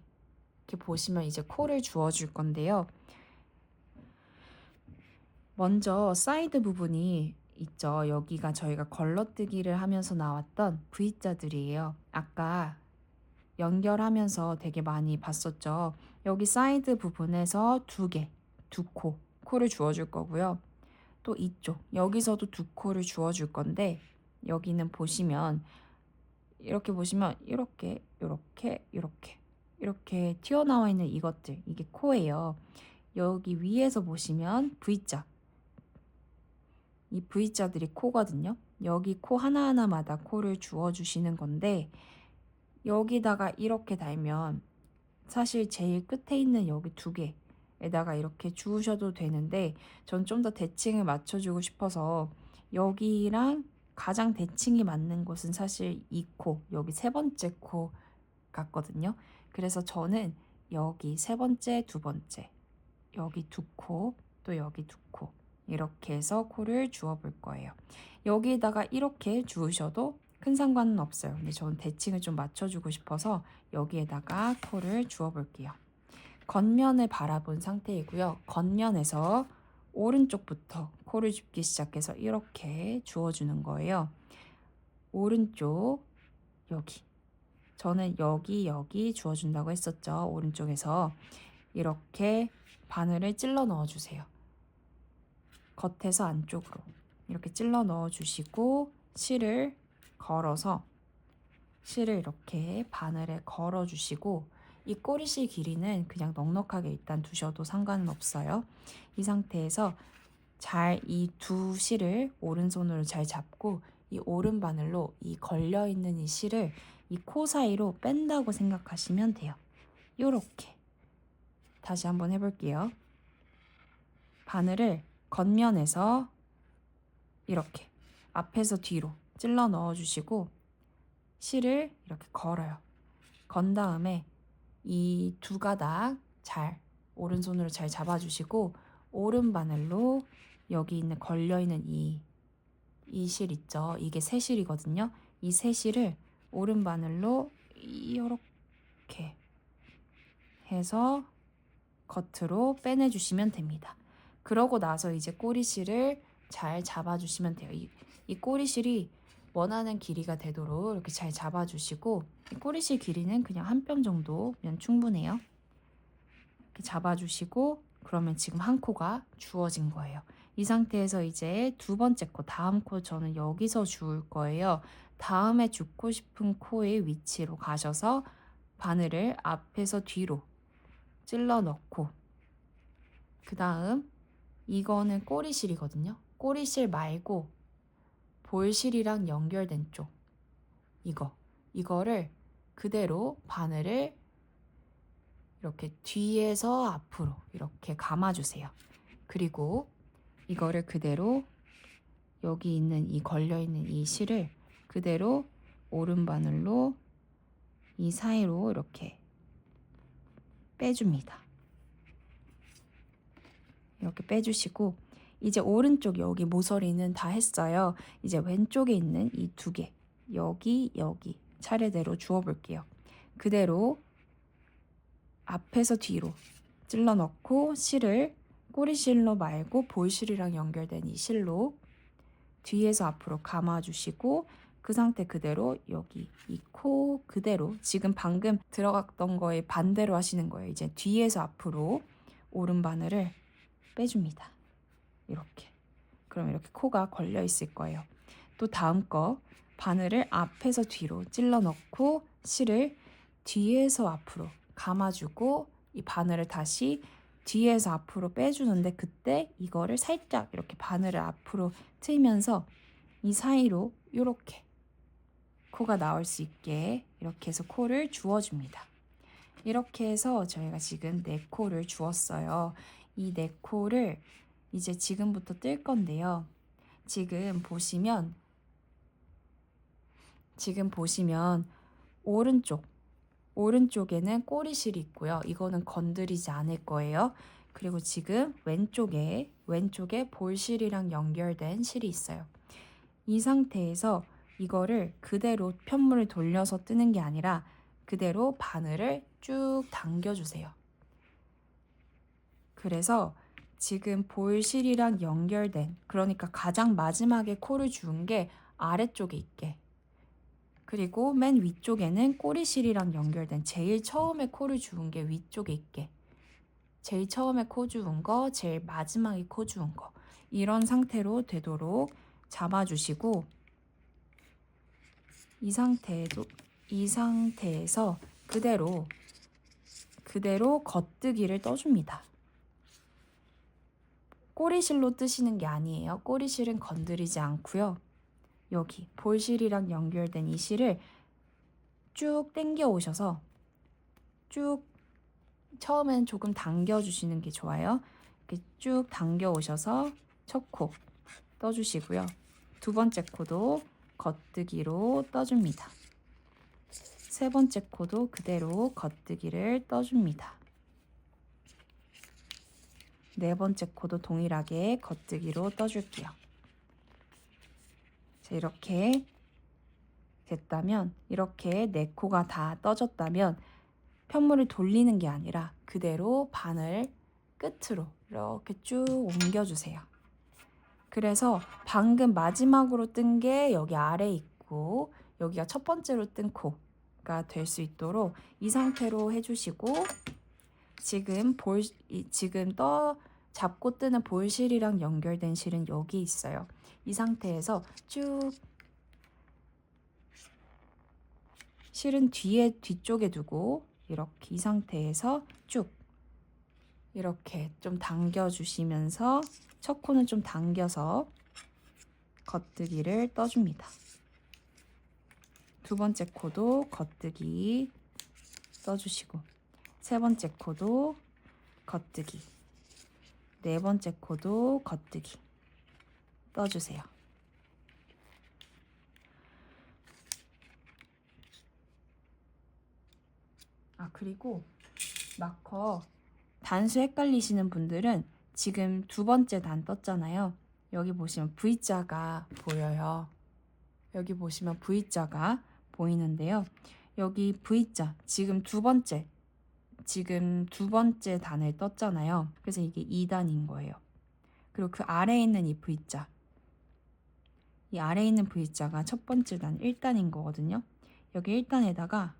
이렇게 보시면 이제 코를 주어 줄 건데요. 먼저 사이드 부분이 있죠. 여기가 저희가 걸러뜨기를 하면서 나왔던 V자들이에요. 아까 연결하면서 되게 많이 봤었죠. 여기 사이드 부분에서 두 코를 주어줄 거고요. 또 이쪽, 여기서도 두 코를 주어줄 건데 여기는 보시면 이렇게 보시면 이렇게 튀어나와 있는 이것들, 이게 코예요. 여기 위에서 보시면 V자, 이 V자들이 코거든요. 여기 코 하나하나마다 코를 주어주시는 건데 여기다가 이렇게 달면 사실 제일 끝에 있는 여기 두 개에다가 이렇게 주우셔도 되는데 전 좀 더 대칭을 맞춰주고 싶어서 여기랑 가장 대칭이 맞는 곳은 사실 이 코, 여기 세 번째 코 같거든요. 그래서 저는 여기 세 번째, 두 번째, 여기 두 코, 또 여기 두 코, 이렇게 해서 코를 주워 볼 거예요. 여기다가 이렇게 주우셔도 큰 상관은 없어요. 근데 저는 대칭을 좀 맞춰주고 싶어서 여기에다가 코를 주워 볼게요. 겉면을 바라본 상태이고요. 겉면에서 오른쪽부터 코를 줍기 시작해서 이렇게 주워주는 거예요. 오른쪽 여기, 저는 여기 주워준다고 했었죠. 오른쪽에서 이렇게 바늘을 찔러 넣어주세요. 겉에서 안쪽으로 이렇게 찔러 넣어주시고 실을 걸어서 실을 이렇게 바늘에 걸어주시고 이 꼬리실 길이는 그냥 넉넉하게 일단 두셔도 상관은 없어요. 이 상태에서 잘 이 두 실을 오른손으로 잘 잡고 이 오른 바늘로 이 걸려있는 이 실을 이 코 사이로 뺀다고 생각하시면 돼요. 요렇게 다시 한번 해볼게요. 바늘을 겉면에서 이렇게 앞에서 뒤로 찔러 넣어주시고 실을 이렇게 걸어요. 건 다음에 이 두 가닥 잘 오른손으로 잘 잡아주시고 오른 바늘로 여기 있는 걸려있는 이 실 있죠. 이게 세 실이거든요. 이 세 실을 오른 바늘로 이렇게 해서 겉으로 빼내주시면 됩니다. 그러고 나서 이제 꼬리실을 잘 잡아주시면 돼요. 이 꼬리실이 원하는 길이가 되도록 이렇게 잘 잡아주시고 이 꼬리실 길이는 그냥 한 뼘 정도면 충분해요. 이렇게 잡아주시고 그러면 지금 한 코가 주어진 거예요. 이 상태에서 이제 두 번째 코, 다음 코 저는 여기서 주울 거예요. 다음에 줍고 싶은 코의 위치로 가셔서 바늘을 앞에서 뒤로 찔러 넣고 그 다음 이거는 꼬리실이거든요. 꼬리실 말고 볼실이랑 연결된 쪽 이거를 그대로 바늘을 이렇게 뒤에서 앞으로 이렇게 감아주세요. 그리고 이거를 그대로 여기 있는 이 걸려있는 이 실을 그대로 오른바늘로 이 사이로 이렇게 빼줍니다. 이렇게 빼주시고 이제 오른쪽 여기 모서리는 다 했어요. 이제 왼쪽에 있는 이 두 개 여기 차례대로 주워 볼게요. 그대로 앞에서 뒤로 찔러 넣고 실을 꼬리실로 말고 볼실이랑 연결된 이 실로 뒤에서 앞으로 감아주시고 그 상태 그대로 여기 이 코 그대로 지금 방금 들어갔던 거에 반대로 하시는 거예요. 이제 뒤에서 앞으로 오른 바늘을 빼줍니다. 이렇게. 그럼 이렇게 코가 걸려 있을 거예요. 또 다음 거 바늘을 앞에서 뒤로 찔러 넣고 실을 뒤에서 앞으로 감아주고 이 바늘을 다시 뒤에서 앞으로 빼주는데 그때 이거를 살짝 이렇게 바늘을 앞으로 트이면서 이 사이로 이렇게 코가 나올 수 있게 이렇게 해서 코를 주워줍니다. 이렇게 해서 저희가 지금 4코를 주웠어요. 이 4코를 이제 지금부터 뜰 건데요. 지금 보시면 오른쪽에는 꼬리실이 있고요. 이거는 건드리지 않을 거예요. 그리고 지금 왼쪽에 볼실이랑 연결된 실이 있어요. 이 상태에서 이거를 그대로 편물을 돌려서 뜨는 게 아니라 그대로 바늘을 쭉 당겨주세요. 그래서 지금 볼실이랑 연결된, 그러니까 가장 마지막에 코를 주운 게 아래쪽에 있게, 그리고 맨 위쪽에는 꼬리실이랑 연결된 제일 처음에 코를 주운 게 위쪽에 있게, 제일 처음에 코 주운 거, 제일 마지막에 코 주운 거, 이런 상태로 되도록 잡아주시고 이 상태에서 그대로 겉뜨기를 떠줍니다. 꼬리실로 뜨시는 게 아니에요. 꼬리실은 건드리지 않고요. 여기 볼실이랑 연결된 이 실을 쭉 당겨 오셔서 쭉 처음엔 조금 당겨 주시는 게 좋아요. 이렇게 쭉 당겨 오셔서 첫 코 떠주시고요. 두 번째 코도 겉뜨기로 떠줍니다. 세 번째 코도 그대로 겉뜨기를 떠줍니다. 네 번째 코도 동일하게 겉뜨기로 떠줄게요. 자, 이렇게 됐다면, 이렇게 4코가 다 떠졌다면 편물을 돌리는 게 아니라 그대로 바늘 끝으로 이렇게 쭉 옮겨주세요. 그래서 방금 마지막으로 뜬 게 여기 아래에 있고 여기가 첫 번째로 뜬 코가 될 수 있도록 이 상태로 해주시고, 지금 잡고 뜨는 볼실이랑 연결된 실은 여기 있어요. 이 상태에서 쭉 실은 뒤쪽에 두고 이렇게 이 상태에서 쭉 이렇게 좀 당겨주시면서 첫 코는 좀 당겨서 겉뜨기를 떠줍니다. 두 번째 코도 겉뜨기 떠주시고, 세 번째 코도 겉뜨기, 네 번째 코도 겉뜨기 떠주세요. 그리고 마커 단수 헷갈리시는 분들은 지금 두 번째 단 떴잖아요. 여기 보시면 V자가 보여요. 여기 보시면 V자가 보이는데요. 여기 V자 지금 두 번째 단을 떴잖아요. 그래서 이게 2단인 거예요. 그리고 그 아래에 있는 이 V자, 이 아래에 있는 V자가 첫 번째 단 1단인 거거든요. 여기 1단에다가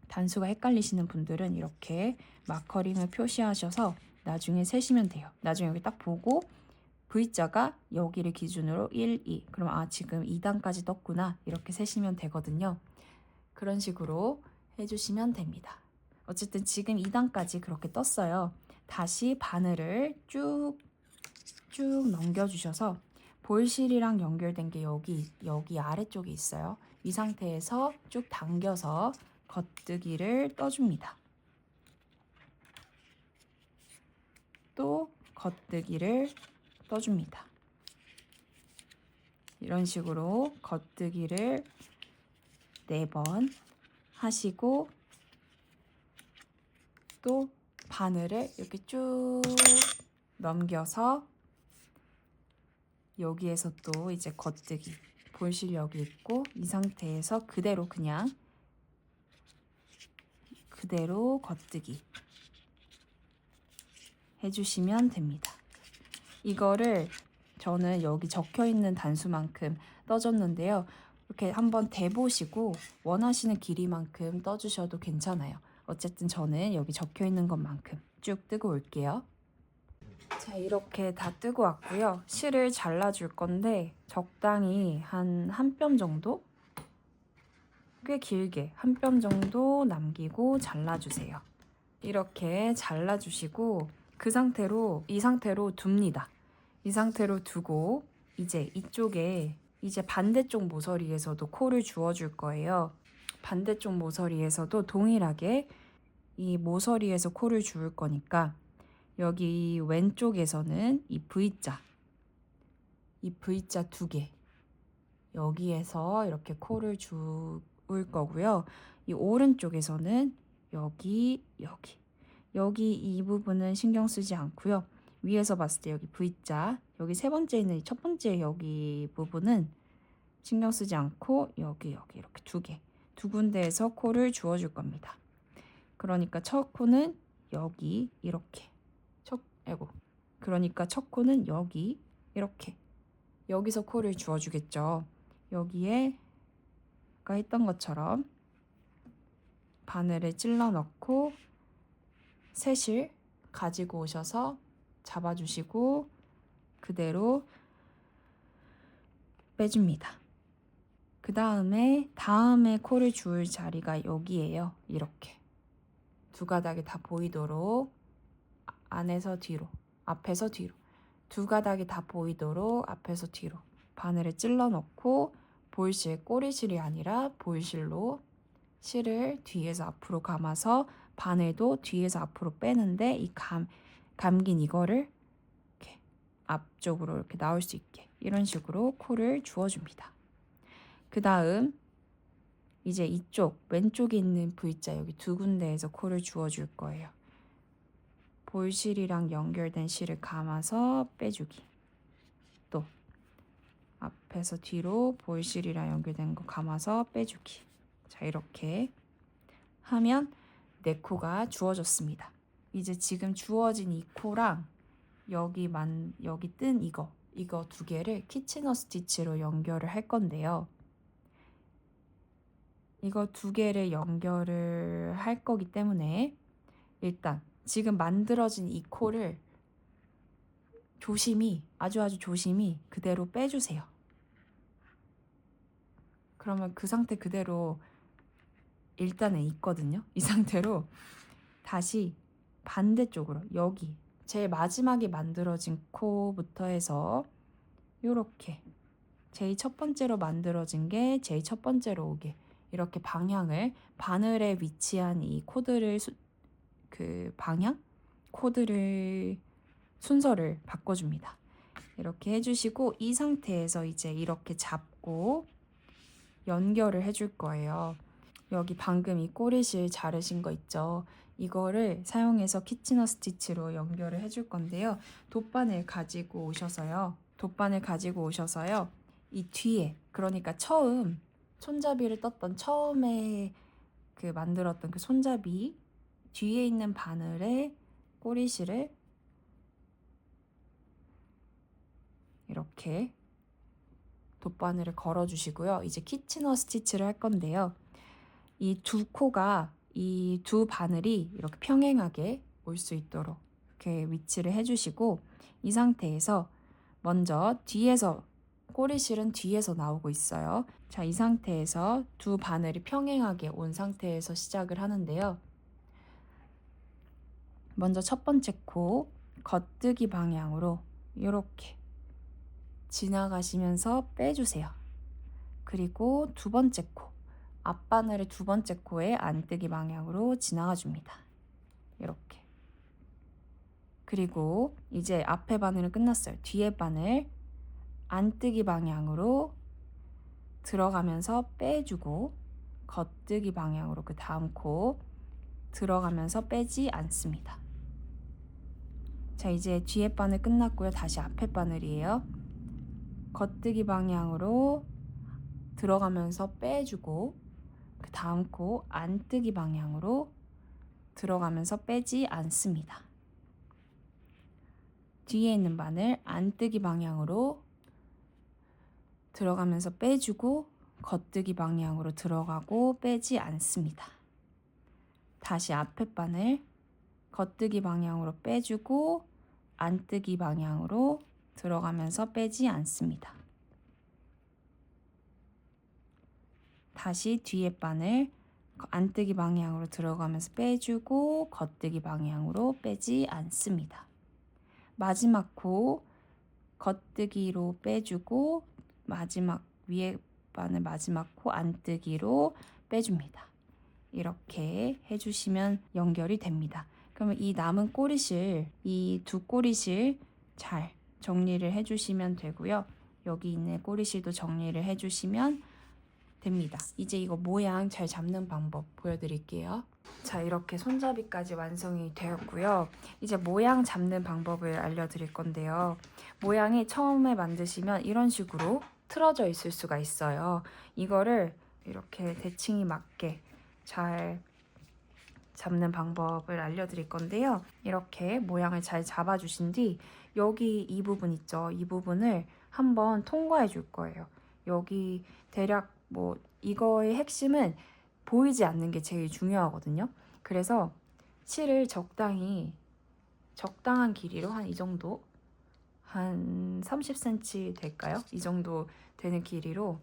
단수가 헷갈리시는 분들은 이렇게 마커링을 표시하셔서 나중에 세시면 돼요. 나중에 여기 딱 보고 V자가 여기를 기준으로 1, 2, 그럼 지금 2단까지 떴구나, 이렇게 세시면 되거든요. 그런 식으로 해주시면 됩니다. 어쨌든 지금 2단까지 그렇게 떴어요. 다시 바늘을 쭉 넘겨주셔서 볼실이랑 연결된 게 여기 아래쪽에 있어요. 이 상태에서 쭉 당겨서 겉뜨기를 떠줍니다. 또 겉뜨기를 떠줍니다. 이런 식으로 겉뜨기를 4번 하시고 또 바늘을 이렇게 쭉 넘겨서 여기에서 또 이제 겉뜨기 볼실 여기 있고 이 상태에서 그대로 그냥 그대로 겉뜨기 해주시면 됩니다. 이거를 저는 여기 적혀있는 단수만큼 떠줬는데요. 이렇게 한번 대보시고 원하시는 길이만큼 떠주셔도 괜찮아요. 어쨌든 저는 여기 적혀있는 것만큼 쭉 뜨고 올게요. 자, 이렇게 다 뜨고 왔고요. 실을 잘라줄 건데 적당히 한 뼘 정도? 꽤 길게 한 뼘 정도 남기고 잘라주세요. 이렇게 잘라주시고 이 상태로 둡니다. 이 상태로 두고 이제 이쪽에 이제 반대쪽 모서리에서도 코를 주워줄 거예요. 반대쪽 모서리에서도 동일하게 이 모서리에서 코를 주울 거니까 여기 왼쪽에서는 이 V자 2개 여기에서 이렇게 코를 주울 거고요. 이 오른쪽에서는 여기 이 부분은 신경 쓰지 않고요. 위에서 봤을 때 여기 V자 여기 세 번째 있는 첫 번째 여기 부분은 신경 쓰지 않고 여기 이렇게 두 군데에서 코를 주워줄 겁니다. 그러니까 첫 코는 여기 이렇게 그러니까 첫 코는 여기 이렇게 여기서 코를 주워주겠죠. 여기에 아까 했던 것처럼 바늘을 찔러 넣고 새실 가지고 오셔서 잡아주시고 그대로 빼줍니다. 그 다음에 코를 주울 자리가 여기예요. 이렇게 두 가닥이 다 보이도록 안에서 뒤로 앞에서 뒤로 두 가닥이 다 보이도록 앞에서 뒤로 바늘을 찔러 넣고 볼실 꼬리실이 아니라 볼실로 실을 뒤에서 앞으로 감아서 바늘도 뒤에서 앞으로 빼는데 이 감긴 이거를 이렇게 앞쪽으로 이렇게 나올 수 있게 이런 식으로 코를 주워줍니다. 그 다음 이제 이쪽 왼쪽에 있는 V자 여기 두 군데에서 코를 주워줄 거예요. 볼실이랑 연결된 실을 감아서 빼주기. 또 앞에서 뒤로 볼실이랑 연결된 거 감아서 빼주기. 자, 이렇게 하면 네 코가 주워졌습니다. 이제 지금 주워진 이 코랑 여기 뜬 이거 두 개를 키치너 스티치로 연결을 할 건데요. 이거 두 개를 연결을 할 거기 때문에 일단 지금 만들어진 이 코를 아주 조심히 그대로 빼주세요. 그러면 그 상태 그대로 일단은 있거든요. 이 상태로 다시 반대쪽으로 여기 제일 마지막에 만들어진 코부터 해서 요렇게 제일 첫 번째로 만들어진 게 제일 첫 번째로 오게 이렇게 방향을 바늘에 위치한 이 코드를 코드를 순서를 바꿔줍니다. 이렇게 해주시고 이 상태에서 이제 이렇게 잡고 연결을 해줄 거예요. 여기 방금 이 꼬리실 자르신 거 있죠? 이거를 사용해서 키치너 스티치로 연결을 해줄 건데요. 돗바늘 가지고 오셔서요. 이 뒤에 그러니까 처음 손잡이를 떴던 처음에 만들었던 그 손잡이 뒤에 있는 바늘에 꼬리실을 이렇게 돗바늘을 걸어주시고요. 이제 키치너 스티치를 할 건데요. 이 두 코가 이 두 바늘이 이렇게 평행하게 올 수 있도록 이렇게 위치를 해주시고 이 상태에서 먼저 꼬리실은 뒤에서 나오고 있어요. 자, 이 상태에서 두 바늘이 평행하게 온 상태에서 시작을 하는데요. 먼저 첫 번째 코 겉뜨기 방향으로 이렇게 지나가시면서 빼주세요. 그리고 두 번째 코 앞바늘의 두 번째 코에 안뜨기 방향으로 지나가 줍니다. 이렇게 그리고 이제 앞에 바늘은 끝났어요. 뒤에 바늘 안뜨기 방향으로 들어가면서 빼주고 겉뜨기 방향으로 그 다음 코 들어가면서 빼지 않습니다. 자, 이제 뒤에 바늘 끝났고요. 다시 앞에 바늘이에요. 겉뜨기 방향으로 들어가면서 빼주고 그 다음 코 안뜨기 방향으로 들어가면서 빼지 않습니다. 뒤에 있는 바늘 안뜨기 방향으로 들어가면서 빼주고 겉뜨기 방향으로 들어가고 빼지 않습니다. 다시 앞에 바늘 겉뜨기 방향으로 빼주고 안뜨기 방향으로 들어가면서 빼지 않습니다. 다시 뒤에 바늘 안뜨기 방향으로 들어가면서 빼주고 겉뜨기 방향으로 빼지 않습니다. 마지막 코 겉뜨기로 빼주고 마지막 위에 바늘 마지막 코 안뜨기로 빼줍니다. 이렇게 해주시면 연결이 됩니다. 그러면 이 남은 꼬리실, 이 두 꼬리실 잘 정리를 해주시면 되고요. 여기 있는 꼬리실도 정리를 해주시면 됩니다. 이제 이거 모양 잘 잡는 방법 보여드릴게요. 자, 이렇게 손잡이까지 완성이 되었고요. 이제 모양 잡는 방법을 알려드릴 건데요. 모양이 처음에 만드시면 이런 식으로 틀어져 있을 수가 있어요. 이거를 이렇게 대칭이 맞게 잘 잡는 방법을 알려드릴 건데요. 이렇게 모양을 잘 잡아주신 뒤 여기 이 부분 있죠? 이 부분을 한번 통과해 줄 거예요. 여기 대략 뭐 이거의 핵심은 보이지 않는 게 제일 중요하거든요. 그래서 실을 적당한 길이로 한 이 정도, 한 30cm 될까요? 이 정도 되는 길이로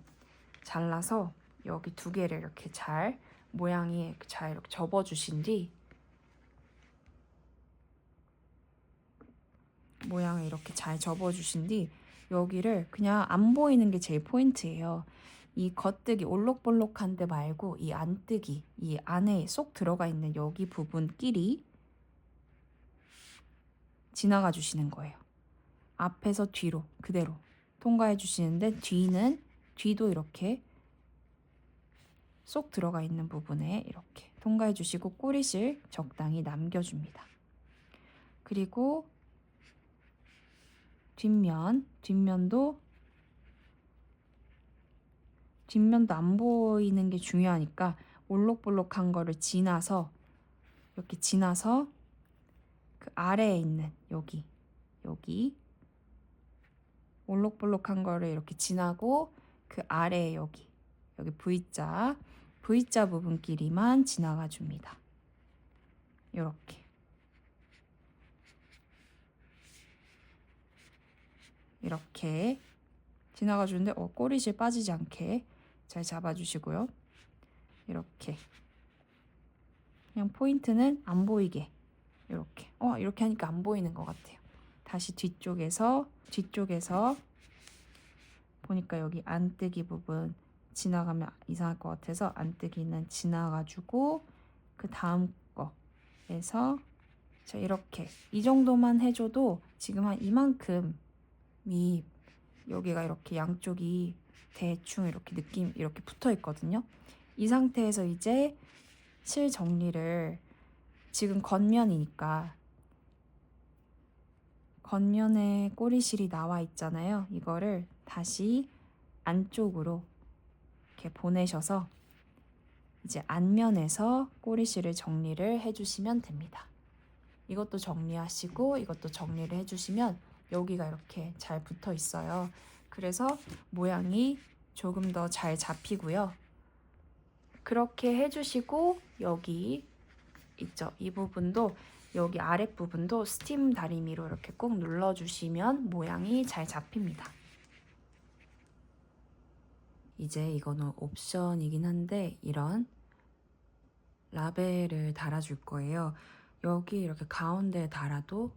잘라서 여기 두 개를 이렇게 잘 모양이 잘 이렇게 접어주신 뒤 모양을 이렇게 잘 접어주신 뒤 여기를 그냥 안 보이는 게 제일 포인트예요. 이 겉뜨기 올록볼록한 데 말고 이 안뜨기, 이 안에 쏙 들어가 있는 여기 부분끼리 지나가 주시는 거예요. 앞에서 뒤로 그대로 통과해 주시는데 뒤도 이렇게 쏙 들어가 있는 부분에 이렇게 통과해 주시고 꼬리실 적당히 남겨줍니다. 그리고 뒷면도 안 보이는 게 중요하니까 올록볼록한 거를 이렇게 지나서 그 아래에 있는 여기 올록볼록한 거를 이렇게 지나고 그 아래에 여기 V자 부분끼리만 지나가 줍니다. 이렇게 지나가 주는데 꼬리실 빠지지 않게 잘 잡아주시고요. 이렇게 그냥 포인트는 안 보이게 이렇게 하니까 안 보이는 것 같아요. 다시 뒤쪽에서 보니까 여기 안뜨기 부분 지나가면 이상할 것 같아서 안뜨기는 지나가주고 그 다음 거에서 자, 이렇게 이 정도만 해줘도 지금 한 이만큼이 여기가 이렇게 양쪽이 대충 이렇게 느낌 이렇게 붙어 있거든요. 이 상태에서 이제 실 정리를 지금 겉면이니까 겉면에 꼬리실이 나와 있잖아요. 이거를 다시 안쪽으로 이렇게 보내셔서 이제 앞면에서 꼬리실을 정리를 해주시면 됩니다. 이것도 정리하시고 이것도 정리를 해주시면 여기가 이렇게 잘 붙어 있어요. 그래서 모양이 조금 더 잘 잡히고요. 그렇게 해주시고 여기 있죠? 이 부분도 여기 아랫부분도 스팀 다리미로 이렇게 꼭 눌러주시면 모양이 잘 잡힙니다. 이제 이거는 옵션이긴 한데 이런 라벨을 달아줄 거예요. 여기 이렇게 가운데에 달아도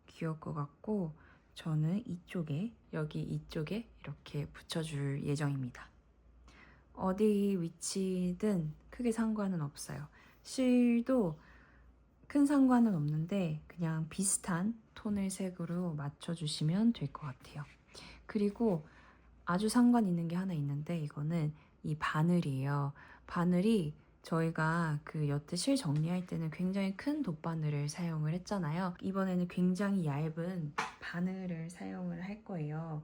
귀여울 것 같고 저는 여기 이쪽에 이렇게 붙여줄 예정입니다. 어디 위치든 크게 상관은 없어요. 실도 큰 상관은 없는데 그냥 비슷한 톤을 색으로 맞춰주시면 될 것 같아요. 그리고 아주 상관 있는 게 하나 있는데 이거는 이 바늘이에요. 바늘이 저희가 그 여태 실 정리할 때는 굉장히 큰 돗바늘을 사용을 했잖아요. 이번에는 굉장히 얇은 바늘을 사용을 할 거예요.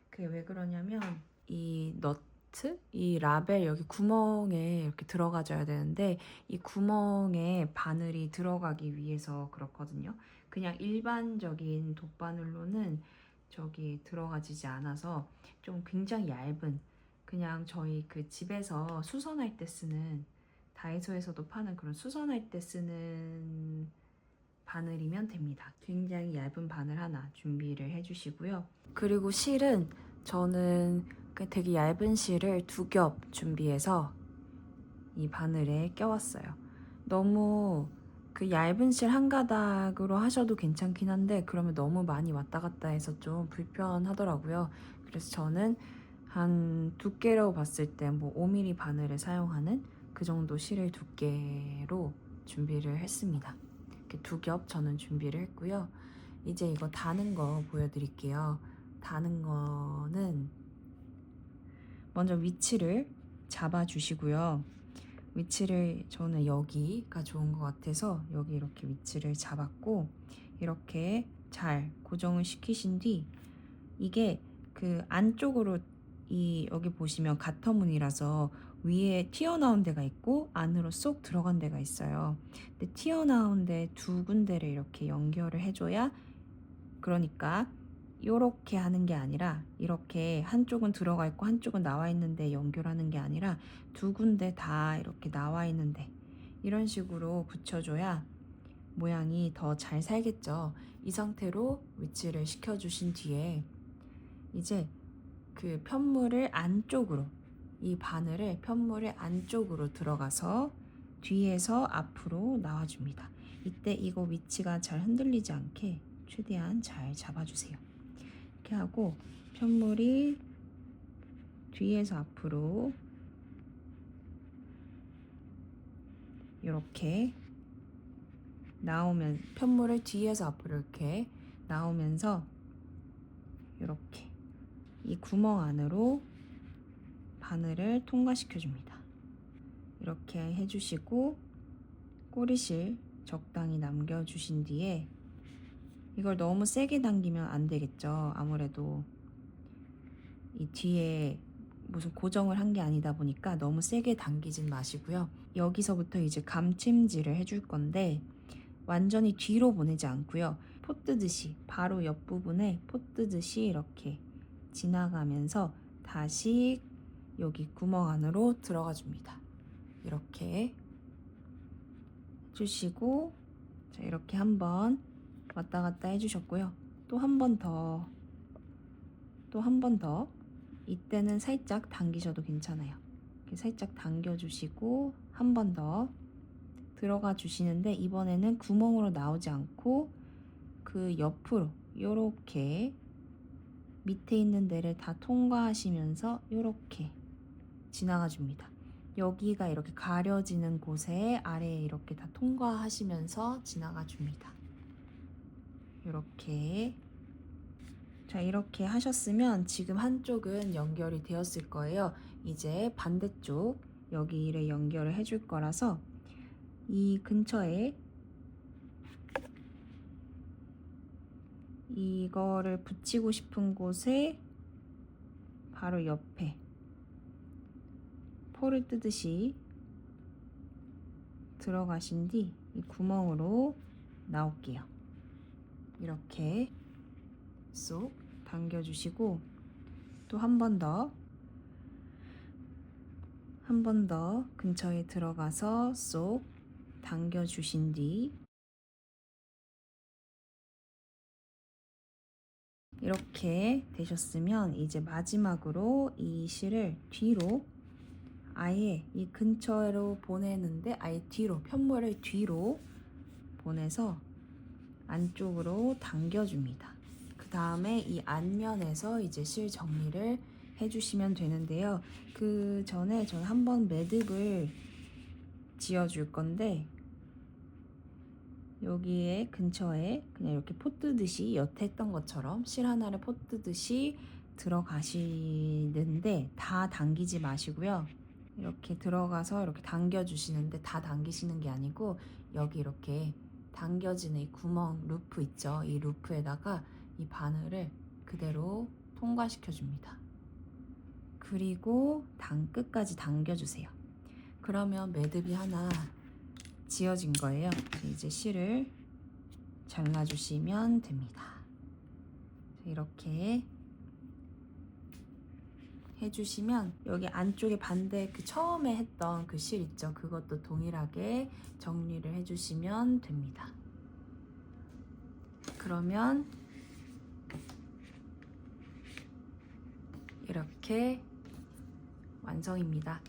그게 왜 그러냐면 이 너트, 이 라벨 여기 구멍에 이렇게 들어가줘야 되는데 이 구멍에 바늘이 들어가기 위해서 그렇거든요. 그냥 일반적인 돗바늘로는 저기 들어가지지 않아서 좀 굉장히 얇은, 그냥 저희 그 집에서 수선할 때 쓰는, 다이소에서도 파는 그런 수선할 때 쓰는 바늘이면 됩니다. 굉장히 얇은 바늘 하나 준비를 해주시고요. 그리고 실은 저는 되게 얇은 실을 2겹 준비해서 이 바늘에 껴왔어요. 너무 그 얇은 실 한 가닥으로 하셔도 괜찮긴 한데 그러면 너무 많이 왔다 갔다 해서 좀 불편하더라고요. 그래서 저는 한 두께로 봤을 때 뭐 5mm 바늘을 사용하는 그 정도 실을 두께로 준비를 했습니다. 이렇게 2겹 저는 준비를 했고요. 이제 이거 다는 거 보여드릴게요. 다는 거는 먼저 위치를 잡아 주시고요. 위치를 저는 여기가 좋은 것 같아서 여기 이렇게 위치를 잡았고 이렇게 잘 고정을 시키신 뒤 이게 그 안쪽으로 이 여기 보시면 가터문이라서 위에 튀어나온 데가 있고 안으로 쏙 들어간 데가 있어요. 근데 튀어나온 데 2군데를 이렇게 연결을 해줘야, 그러니까 이렇게 하는 게 아니라 이렇게 한쪽은 들어가 있고 한쪽은 나와 있는데 연결하는 게 아니라 2군데 다 이렇게 나와 있는데 이런 식으로 붙여줘야 모양이 더 잘 살겠죠. 이 상태로 위치를 시켜주신 뒤에 이제 그 편물을 안쪽으로, 이 바늘을 편물을 안쪽으로 들어가서 뒤에서 앞으로 나와줍니다. 이때 이거 위치가 잘 흔들리지 않게 최대한 잘 잡아주세요. 이렇게 하고 편물이 뒤에서 앞으로 이렇게 나오면, 편물을 뒤에서 앞으로 이렇게 나오면서 이렇게 이 구멍 안으로 바늘을 통과시켜 줍니다. 이렇게 해주시고 꼬리실 적당히 남겨주신 뒤에 이걸 너무 세게 당기면 안 되겠죠. 아무래도 이 뒤에 무슨 고정을 한 게 아니다 보니까 너무 세게 당기진 마시고요. 여기서부터 이제 감침질을 해줄 건데 완전히 뒤로 보내지 않고요. 포 뜨듯이 바로 옆부분에 포 뜨듯이 이렇게 지나가면서 다시 여기 구멍 안으로 들어가 줍니다. 이렇게 해주시고, 자, 이렇게 한번 왔다 갔다 해주셨고요. 또 한 번 더, 또 한 번 더. 이때는 살짝 당기셔도 괜찮아요. 이렇게 살짝 당겨주시고 한 번 더 들어가 주시는데 이번에는 구멍으로 나오지 않고 그 옆으로 요렇게 밑에 있는 데를 다 통과하시면서 요렇게 지나가 줍니다. 여기가 이렇게 가려지는 곳에 아래에 이렇게 다 통과하시면서 지나가 줍니다. 이렇게. 자, 이렇게 하셨으면 지금 한쪽은 연결이 되었을 거예요. 이제 반대쪽 여기를 연결을 해줄 거라서 이 근처에 이거를 붙이고 싶은 곳에 바로 옆에 포를 뜨듯이 들어가신 뒤 이 구멍으로 나올게요. 이렇게 쏙 당겨주시고 또 한 번 더, 한 번 더 근처에 들어가서 쏙 당겨주신 뒤 이렇게 되셨으면 이제 마지막으로 이 실을 뒤로, 아예 이 근처로 보내는데 아예 뒤로, 편물을 뒤로 보내서 안쪽으로 당겨줍니다. 그 다음에 이 앞면에서 이제 실 정리를 해주시면 되는데요. 그 전에 저는 한번 매듭을 지어줄 건데 여기에 근처에 그냥 이렇게 포뜨듯이 여태 했던 것처럼 실 하나를 포뜨듯이 들어가시는데 다 당기지 마시고요. 이렇게 들어가서 이렇게 당겨 주시는데 다 당기시는 게 아니고 여기 이렇게 당겨지는 이 구멍 루프 있죠? 이 루프에다가 이 바늘을 그대로 통과시켜 줍니다. 그리고 끝까지 당겨주세요. 그러면 매듭이 하나 지어진 거예요. 이제 실을 잘라주시면 됩니다. 이렇게 해주시면 여기 안쪽에 반대 그 처음에 했던 그 실 있죠? 그것도 동일하게 정리를 해주시면 됩니다. 그러면 이렇게 완성입니다.